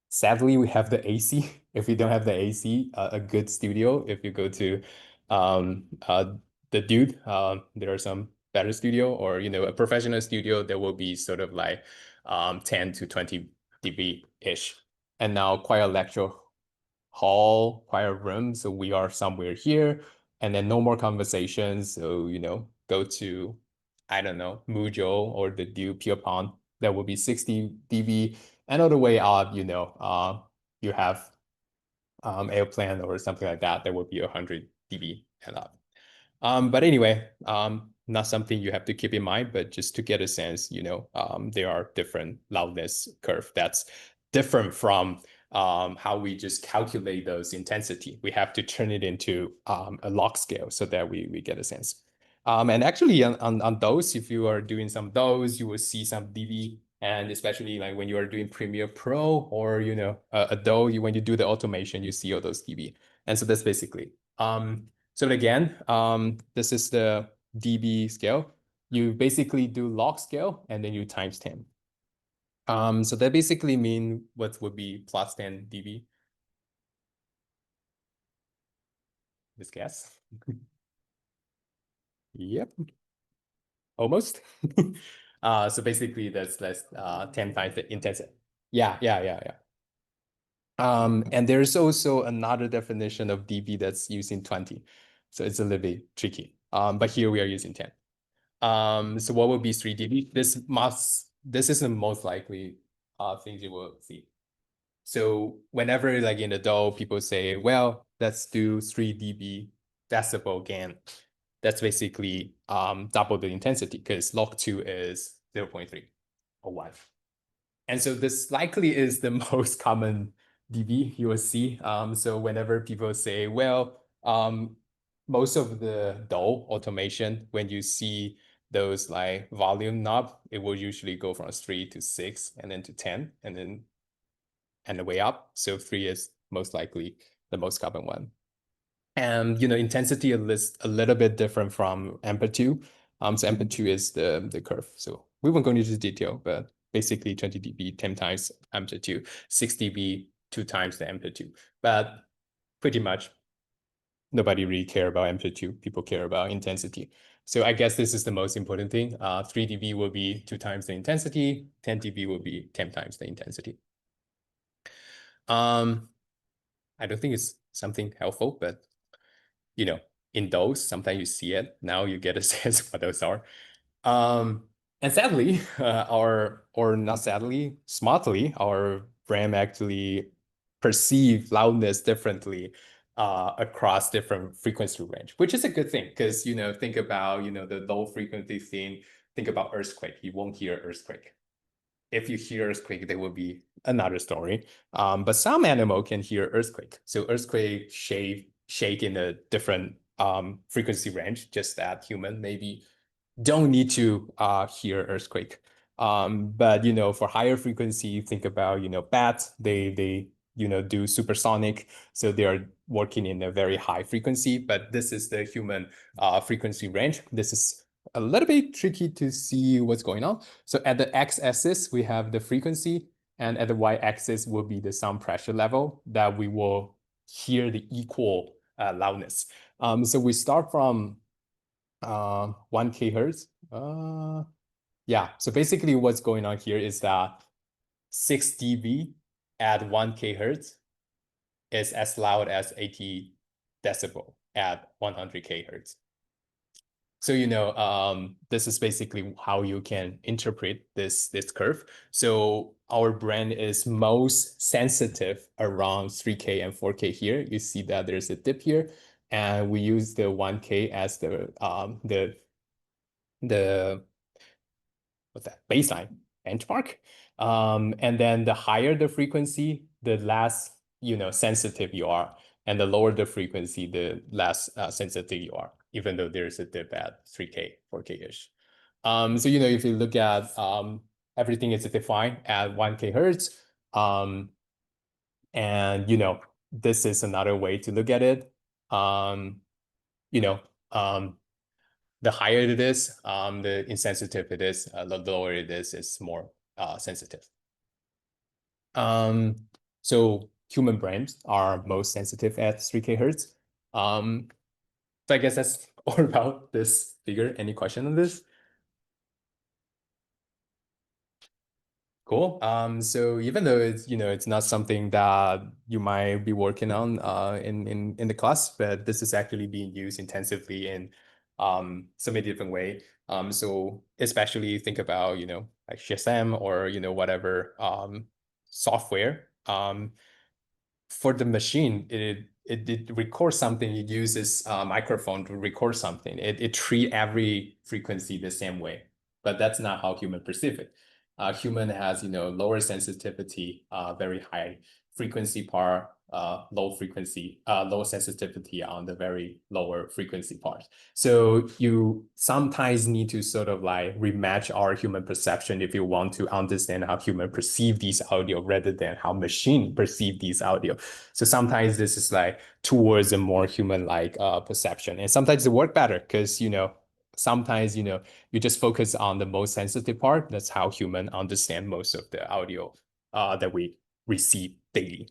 sadly, we have the AC. If you don't have the AC, a good studio, if you go to um, uh, the Dude, there are some better studio, or a professional studio, there will be sort of like 10 to 20 dB-ish. And now quiet lecture hall, quiet room. So we are somewhere here, and then no more conversations. So, go to, I don't know, Mujo or the Dude Pierpont, that will be 60 dB. And all the way up, you have airplane or something like that, that would be 100 dB and up. But anyway, not something you have to keep in mind, but just to get a sense, there are different loudness curve that's different from how we just calculate those intensity. We have to turn it into a log scale so that we get a sense. And actually on those, if you are doing some those, you will see some dB, and especially like when you are doing Premiere Pro or, Adobe, when you do the automation, you see all those dB. And so that's basically. So again, this is the dB scale. You basically do log scale and then you times 10. So that basically mean what would be plus 10 dB. This guess. Yep. Almost. So basically that's less 10 times the intensity. Yeah. And there's also another definition of dB that's using 20. So it's a little bit tricky. But here we are using 10. So what would be 3 dB? This is the most likely things you will see. So whenever like in the DAW, people say, well, let's do 3 dB decibel gain. That's basically double the intensity, because log 2 is 0.3 or 1. And so this likely is the most common dB you will see. So whenever people say, well, most of the DAW automation, when you see those like volume knob, it will usually go from 3 to 6 and then to 10 and then the way up. So 3 is most likely the most common one. And intensity is a little bit different from amplitude. So amplitude is the curve. So we won't go into detail, but basically 20 dB 10 times amplitude, 6 dB 2 times the amplitude. But pretty much nobody really care about amplitude. People care about intensity. So I guess this is the most important thing. 3 dB will be 2 times the intensity. 10 dB will be 10 times the intensity. I don't think it's something helpful, but in those, sometimes you see it. Now you get a sense of what those are. And sadly, or not sadly, smartly, our brain actually perceive loudness differently across different frequency range, which is a good thing, because think about the low frequency thing. Think about earthquake. You won't hear earthquake. If you hear earthquake, there will be another story. But some animal can hear earthquake. So earthquake shake in a different frequency range, just that human maybe don't need to hear earthquake. But for higher frequency, think about bats. They do supersonic, so they are working in a very high frequency. But this is the human frequency range. This is a little bit tricky to see what's going on. So at the x-axis, we have the frequency, and at the y-axis will be the sound pressure level that we will hear the equal loudness. So we start from 1 kHz. Yeah, so basically what's going on here is that 6 dB at 1 kHz is as loud as 80 decibel at 100 kHz. So, this is basically how you can interpret this curve. So our brain is most sensitive around 3K and 4K here. You see that there's a dip here, and we use the 1K as the what's that, baseline. benchmark. And then the higher the frequency, the less, sensitive you are. And the lower the frequency, the less sensitive you are, even though there's a dip at 3K, 4K-ish. So, if you look at everything is defined at 1K hertz, and, this is another way to look at it. You know, the higher it is, the insensitive it is, the lower it is, it's more sensitive. So human brains are most sensitive at 3K hertz. So I guess that's all about this figure. Any question on this? Cool. So even though it's not something that you might be working on in the class, but this is actually being used intensively in so many different way. So especially think about like GSM or whatever software. For the machine, it records something. It uses a microphone to record something. It treat every frequency the same way, but that's not how human perceive it. Human has lower sensitivity, very high frequency part, low frequency, low sensitivity on the very lower frequency part. So you sometimes need to sort of like rematch our human perception if you want to understand how human perceive these audio rather than how machine perceive these audio. So sometimes this is like towards a more human-like perception, and sometimes it work better because sometimes you just focus on the most sensitive part. That's how human understand most of the audio that we receive daily.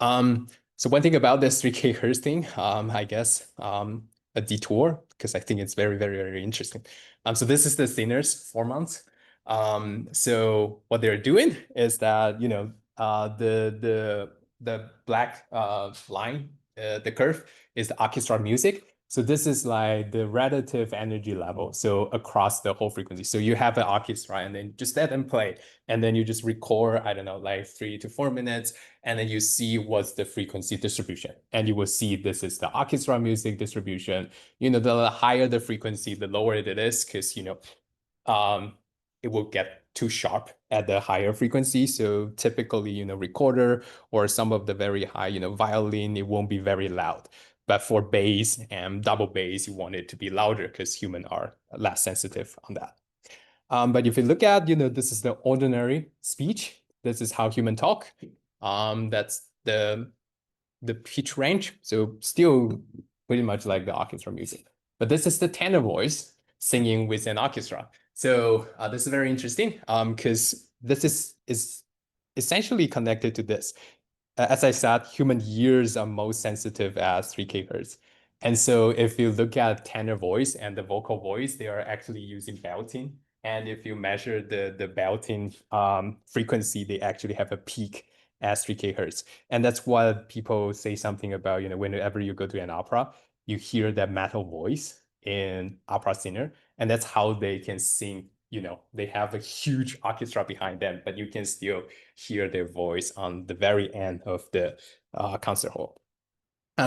So one thing about this 3K hertz thing, I guess a detour, because I think it's very, very, very interesting. So this is the Sinner's 4 months. So what they're doing is that the black line, the curve is the orchestra music. So this is like the relative energy level. So across the whole frequency. So you have an orchestra and then just let them play. And then you just record, I don't know, like 3 to 4 minutes. And then you see what's the frequency distribution. And you will see this is the orchestra music distribution. The higher the frequency, the lower it is, because, it will get too sharp at the higher frequency. So typically, recorder or some of the very high, violin, it won't be very loud. But for bass and double bass, you want it to be louder because humans are less sensitive on that. But if you look at, this is the ordinary speech. This is how human talk. That's the pitch range. So still pretty much like the orchestra music. But this is the tenor voice singing with an orchestra. So this is very interesting because this is essentially connected to this. As I said, human ears are most sensitive at 3K hertz. And so if you look at tenor voice and the vocal voice, they are actually using belting. And if you measure the belting frequency, they actually have a peak at 3K hertz. And that's why people say something about, whenever you go to an opera, you hear that metal voice in opera singer. And that's how they can sing. They have a huge orchestra behind them, but you can still hear their voice on the very end of the concert hall.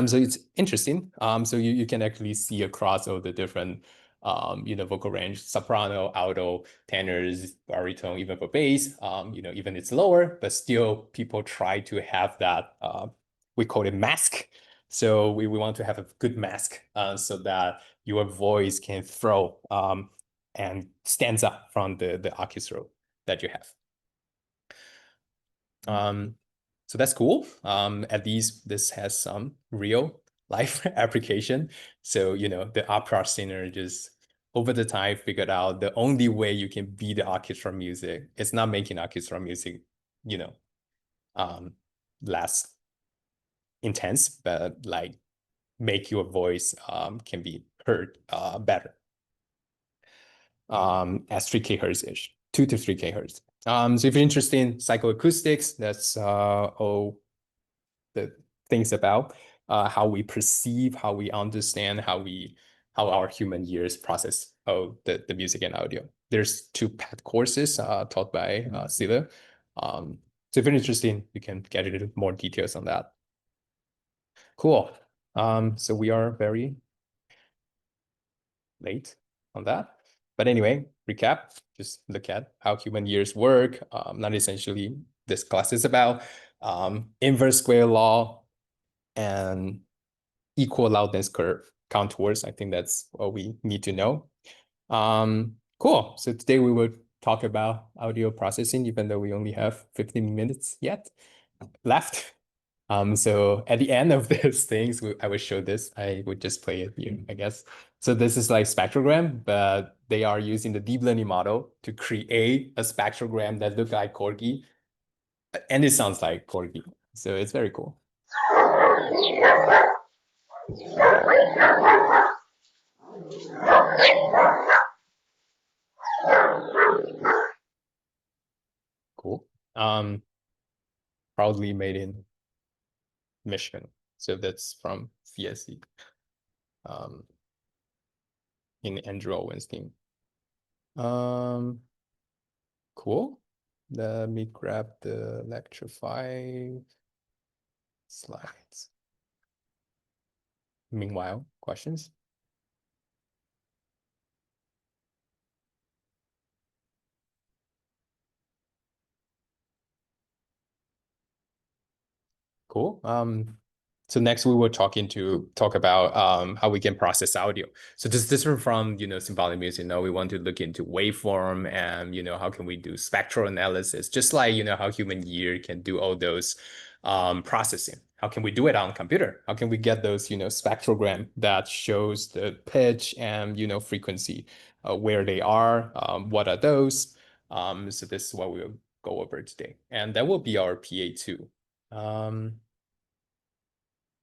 So it's interesting. So you can actually see across all the different vocal range: soprano, alto, tenors, baritone, even for bass. Even it's lower, but still people try to have that. We call it mask. So we want to have a good mask so that your voice can throw and stands up from the orchestra that you have. So that's cool. At least this has some real life application. So, the opera singer just over the time figured out the only way you can beat the orchestra music is not making orchestra music, less intense, but like make your voice can be heard better. At 3K hertz-ish, 2 to 3K hertz. So if you're interested in psychoacoustics, that's all the things about how we perceive, how we understand, how our human ears process the music and audio. There's 2 PET courses taught by Sila. So if you're interested, you can get a little more details on that. Cool. So we are very late on that. But anyway, recap, just look at how human years work. Not essentially this class is about inverse square law and equal loudness curve contours. I think that's what we need to know. Cool. So today we will talk about audio processing, even though we only have 15 minutes yet left. So at the end of these things, I will show this. I would just play it here, I guess. So this is like spectrogram, but they are using the deep learning model to create a spectrogram that looks like corgi, and it sounds like corgi. So it's very cool. Cool. Proudly made in Michigan. So that's from CSC. In Andrew Hao-Wen's team. Cool. Let me grab the lecture 5 slides. Meanwhile, questions? Cool. So next we will talk about how we can process audio. So this is different from symbolic music. We want to look into waveform and how can we do spectral analysis, just like how human ear can do all those processing. How can we do it on computer? How can we get those spectrogram that shows the pitch and frequency, where they are, what are those? So this is what we'll go over today, and that will be our PA2.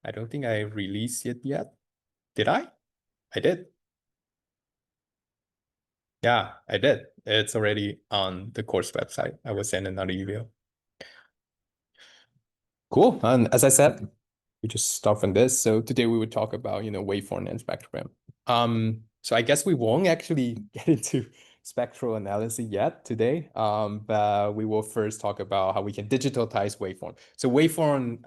I don't think I released it yet. Did I? I did. Yeah, I did. It's already on the course website. I will send another email. Cool. And as I said, we just start from this. So today we would talk about, waveform and spectrogram. So I guess we won't actually get into spectral analysis yet today, but we will first talk about how we can digitize waveform. So waveform,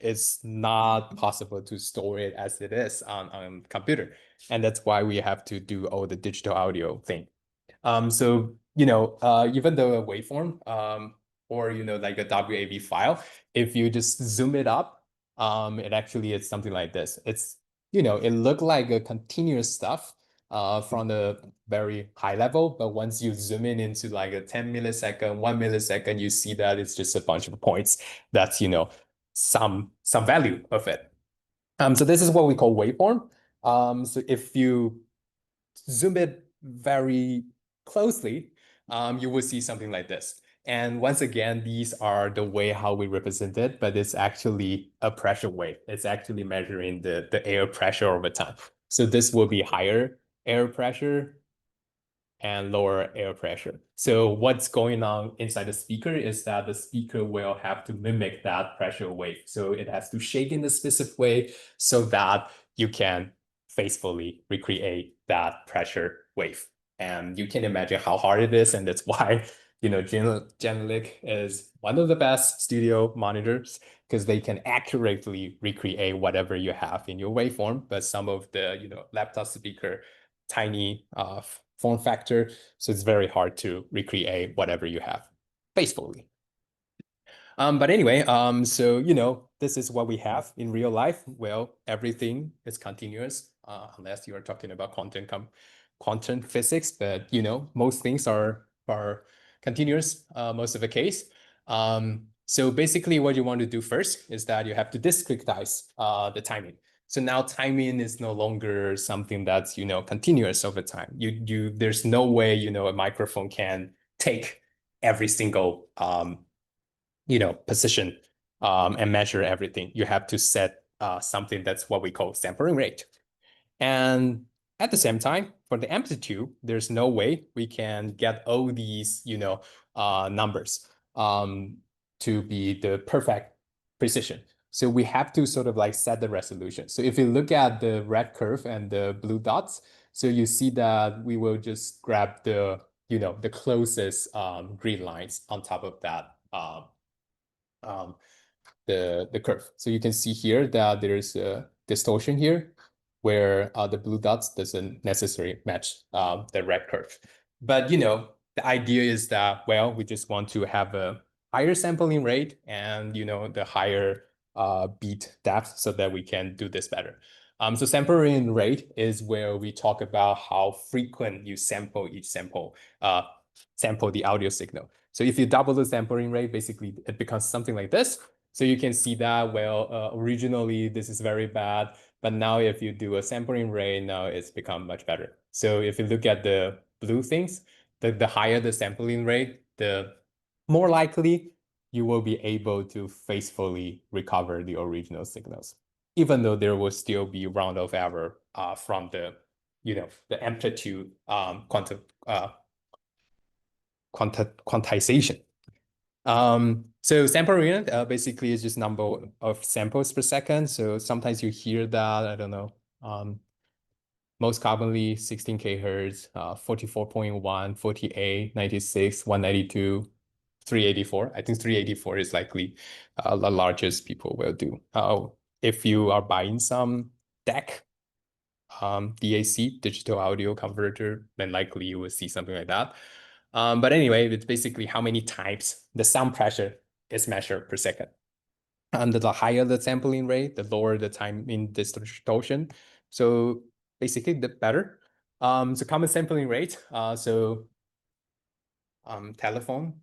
it's not possible to store it as it is on computer. And that's why we have to do all the digital audio thing. So, even though a waveform, or, like a WAV file, if you just zoom it up, it actually is something like this. It's, it looked like a continuous stuff from the very high level, but once you zoom in into like a 10 millisecond, 1 millisecond, you see that it's just a bunch of points. That's, some value of it. So this is what we call waveform. So if you zoom it very closely, you will see something like this. And once again, these are the way how we represent it, but it's actually a pressure wave. It's actually measuring the air pressure over time. So this will be higher air pressure and lower air pressure. So what's going on inside the speaker is that the speaker will have to mimic that pressure wave. So it has to shake in a specific way so that you can faithfully recreate that pressure wave. And you can imagine how hard it is. And that's why, Genelec is one of the best studio monitors, because they can accurately recreate whatever you have in your waveform. But some of the, laptop speaker, tiny form factor, so it's very hard to recreate whatever you have faithfully. But anyway, so this is what we have in real life. Well, everything is continuous, unless you are talking about quantum physics. But most things are continuous most of the case. So basically, what you want to do first is that you have to discretize the timing. So now timing is no longer something that's continuous over time. There's no way a microphone can take every single position and measure everything. You have to set something that's what we call sampling rate. And at the same time, for the amplitude, there's no way we can get all these numbers to be the perfect precision. So we have to sort of like set the resolution. So if you look at the red curve and the blue dots, so you see that we will just grab the closest green lines on top of that the curve. So you can see here that there's a distortion here where the blue dots doesn't necessarily match the red curve. But the idea is that, well, we just want to have a higher sampling rate and the higher beat depth so that we can do this better. So sampling rate is where we talk about how frequent you sample each sample the audio signal. So if you double the sampling rate, basically it becomes something like this. So you can see that, well, originally this is very bad, but now if you do a sampling rate, now it's become much better. So if you look at the blue things, the higher the sampling rate, the more likely you will be able to faithfully recover the original signals, even though there will still be round of error from the amplitude quantization. So sample rate basically is just number of samples per second. So sometimes you hear that, I don't know, most commonly 16 kHz, 44.1, 48, 96, 192, 384. I think 384 is likely the largest people will do. If you are buying some DAC, DAC, digital audio converter, then likely you will see something like that. But anyway, it's basically how many times the sound pressure is measured per second. And the higher the sampling rate, the lower the time in distortion. So basically, the better. So common sampling rate. Telephone.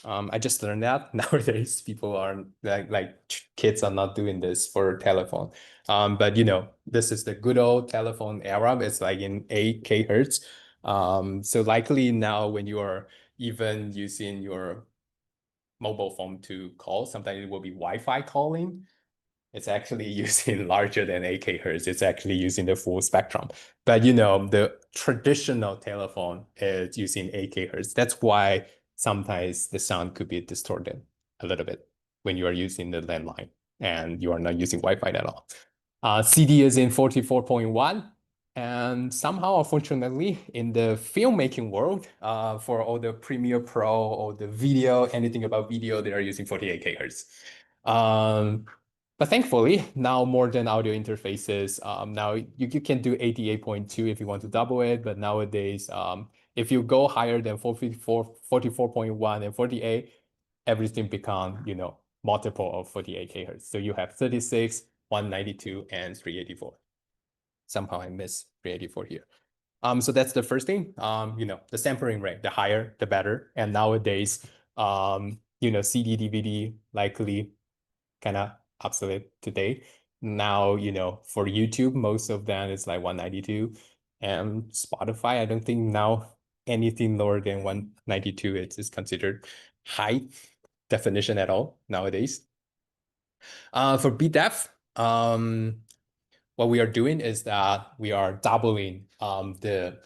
I just learned that nowadays people are like kids are not doing this for telephone. But this is the good old telephone era. It's like in 8 kHz. So likely now when you are even using your mobile phone to call, sometimes it will be Wi-Fi calling. It's actually using larger than 8 kHz. It's actually using the full spectrum. But the traditional telephone is using 8 kHz. That's why sometimes the sound could be distorted a little bit when you are using the landline and you are not using Wi-Fi at all. CD is in 44.1. And somehow, unfortunately, in the filmmaking world, for all the Premiere Pro or the video, anything about video, they are using 48 kHz. But thankfully, now modern audio interfaces, now you can do 88.2 if you want to double it. But nowadays, if you go higher than 44, 44.1 and 48, everything become, multiple of 48 kHz. So you have 36, 192, and 384. Somehow I missed 384 here. So that's the first thing. The sampling rate, the higher, the better. And nowadays, CD, DVD likely kind of obsolete today. Now, for YouTube, most of them is like 192. And Spotify, I don't think now anything lower than 192 is considered high definition at all nowadays. For BDEF, what we are doing is that we are doubling the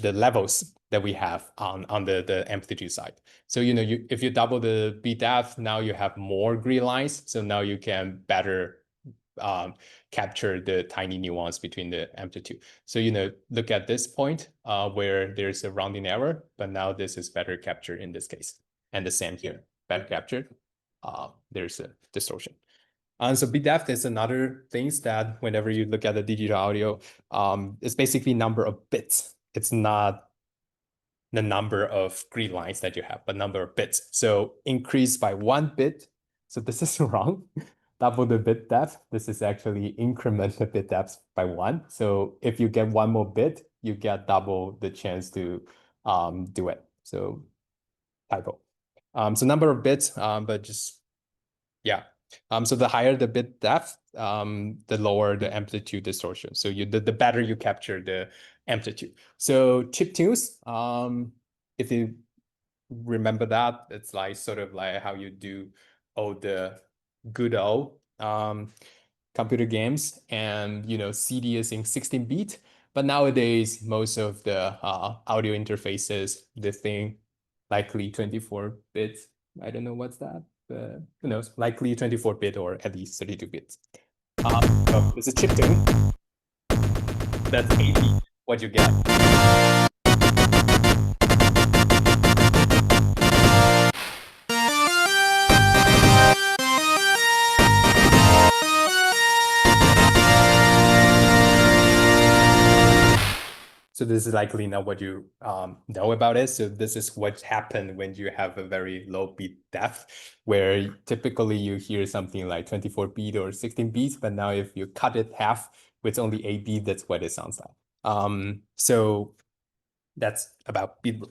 levels that we have on the amplitude side. So if you double the beat depth, now you have more green lines. So now you can better capture the tiny nuance between the amplitude. So look at this point where there's a rounding error, but now this is better captured in this case, and the same here, better captured. There's a distortion. So beat depth is another things that whenever you look at the digital audio, it's basically number of bits. It's not the number of green lines that you have, but number of bits. So increase by 1 bit. So this is wrong. Double the bit depth. This is actually increment the bit depth by 1. So if you get 1 more bit, you get double the chance to do it. So typo. So number of bits, but just, yeah. So the higher the bit depth, the lower the amplitude distortion. So the better you capture the amplitude. So chiptunes, if you remember that, it's like sort of like how you do all the good old computer games, and CD is in 16-bit. But nowadays, most of the audio interfaces, the thing likely 24 bits. I don't know what's that. Who knows, likely 24-bit or at least 32 bits. So it's a chiptune. That's 80, what you get. So this is likely not what you know about it. So this is what happened when you have a very low bit depth, where typically you hear something like 24 beat or 16 beats, but now if you cut it half with only 8 beat, that's what it sounds like. So that's about beat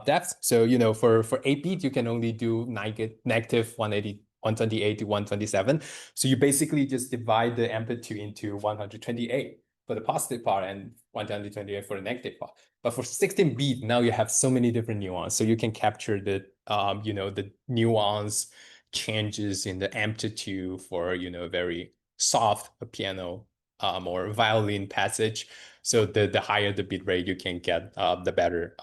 depth. So, for 8 beat, you can only do negative 180, 128 to 127. So you basically just divide the amplitude into 128 for the positive part and 128 for the negative part. But for 16 beat, now you have so many different nuances. So you can capture the, the nuance changes in the amplitude for, very soft piano or violin passage. So the higher the bit rate you can get, the better,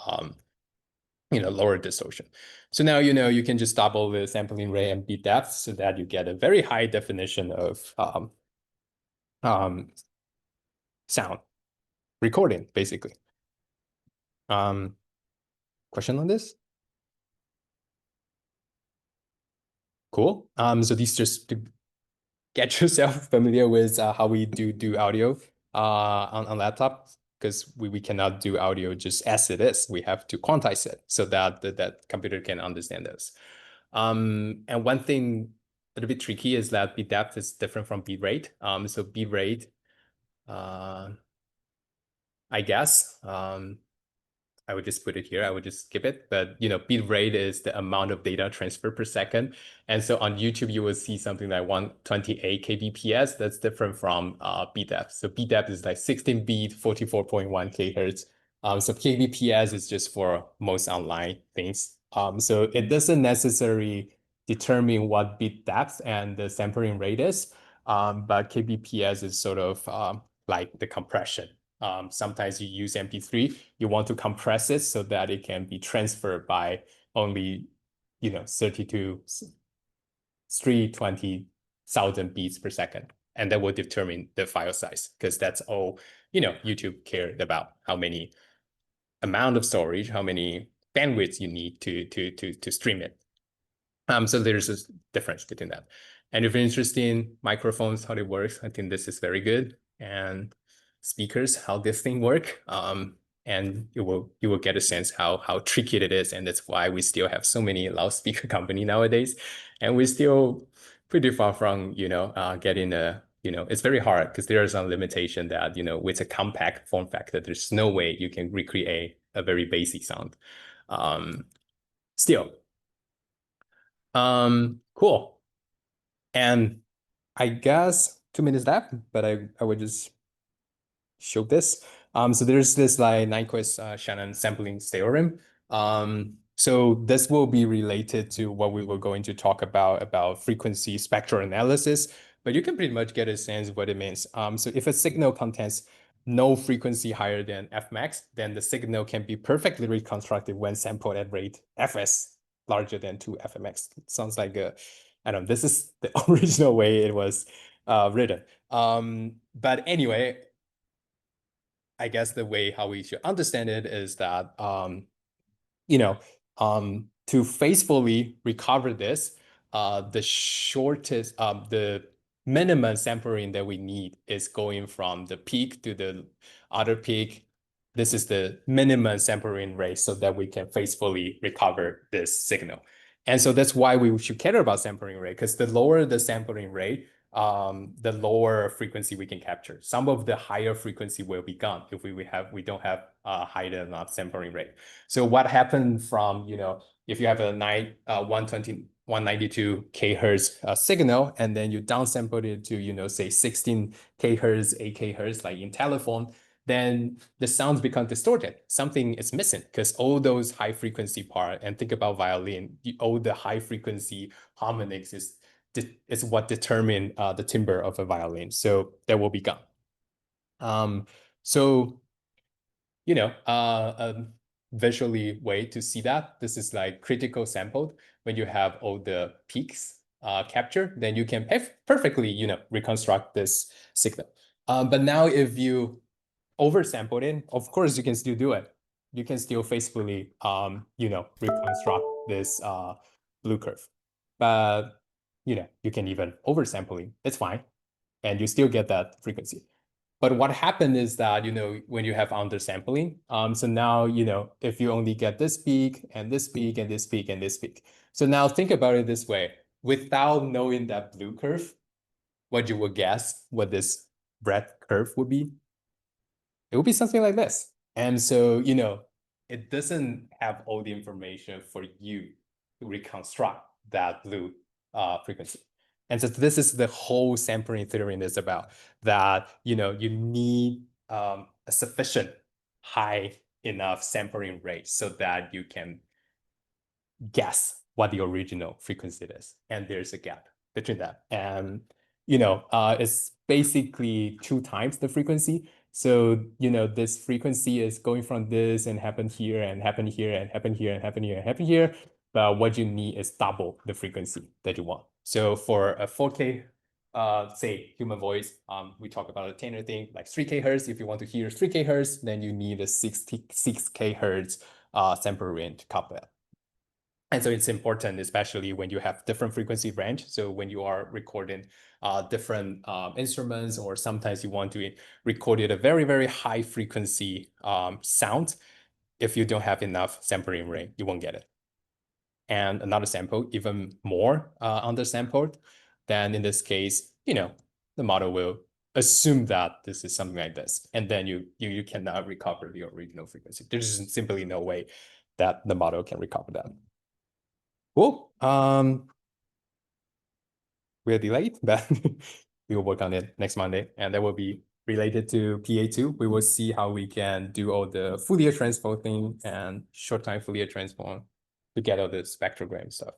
lower distortion. So now, you can just double the sampling rate and bit depth so that you get a very high definition of sound recording, basically. Question on this? Cool. So these just to get yourself familiar with how we do audio on laptop, because we cannot do audio just as it is. We have to quantize it so that that computer can understand this. And one thing a little bit tricky is that bit depth is different from bit rate. So bit rate, I guess, I would just put it here. I would just skip it. But, bit rate is the amount of data transfer per second. And so on YouTube, you will see something like 128 kbps. That's different from bit depth. So bit depth is like 16 bit, 44.1 kHz. So kbps is just for most online things. So it doesn't necessarily determine what bit depth and the sampling rate is. But kbps is sort of like the compression. Sometimes you use MP3, you want to compress it so that it can be transferred by only, 32, 320,000 beats per second. And that will determine the file size, because that's all, YouTube cared about, how many amount of storage, how many bandwidth you need to stream it. So there's a difference between that. And if you're interested in microphones, how it works, I think this is very good. And speakers, how this thing work. And you will get a sense how tricky it is. And that's why we still have so many loudspeaker company nowadays. And we're still pretty far from, getting it's very hard because there is some limitation that, with a compact form factor, there's no way you can recreate a very basic sound. Still. Cool. And I guess 2 minutes left, but I would just show this. So there's this like Nyquist Shannon sampling theorem. So this will be related to what we were going to talk about frequency spectral analysis, but you can pretty much get a sense of what it means. So if a signal contains no frequency higher than Fmax, then the signal can be perfectly reconstructed when sampled at rate Fs larger than 2 Fmx. It sounds like I don't know, this is the original way it was written. But anyway, I guess the way how we should understand it is that, to faithfully recover this, the shortest, the minimum sampling that we need is going from the peak to the other peak. This is the minimum sampling rate so that we can faithfully recover this signal. And so that's why we should care about sampling rate, because the lower the sampling rate, the lower frequency we can capture. Some of the higher frequency will be gone if we don't have a high enough sampling rate. So what happened from, if you have a 192 kHz signal, and then you downsample it to, say 16 kHz, 8 kHz, like in telephone, then the sounds become distorted. Something is missing because all those high frequency part, and think about violin, all the high frequency harmonics is what determine the timbre of a violin. So that will be gone. So, a visually way to see that, this is like critical sampled. When you have all the peaks captured, then you can perfectly, reconstruct this signal. But now if you oversampled it, of course you can still do it. You can still faithfully, reconstruct this blue curve. But you can even oversampling, it's fine. And you still get that frequency. But what happened is that, when you have undersampling, so now, if you only get this peak and this peak and this peak and this peak. So now think about it this way. Without knowing that blue curve, what you would guess what this red curve would be? It would be something like this. And so, it doesn't have all the information for you to reconstruct that blue frequency. And so this is the whole sampling theory is about, that, you need a sufficient high enough sampling rate so that you can guess what the original frequency is. And there's a gap between that. And, it's basically 2 times the frequency. So, this frequency is going from this and happen here and happen here and happen here and happen here and happen here. But what you need is double the frequency that you want. So for a 4K, say human voice, we talk about a tenor thing like 3K hertz. If you want to hear 3K hertz, then you need a 6K hertz sample range to cover that. And so it's important, especially when you have different frequency range. So when you are recording different instruments, or sometimes you want to record at a very, very high frequency sound, if you don't have enough sampling rate, you won't get it. And another sample, even more undersampled, then in this case, the model will assume that this is something like this. And then you cannot recover the original frequency. There's simply no way that the model can recover that. Cool. We're delayed, but we will work on it next Monday, and that will be related to PA2. We will see how we can do all the Fourier transform thing and short time Fourier transform to get all the spectrogram stuff.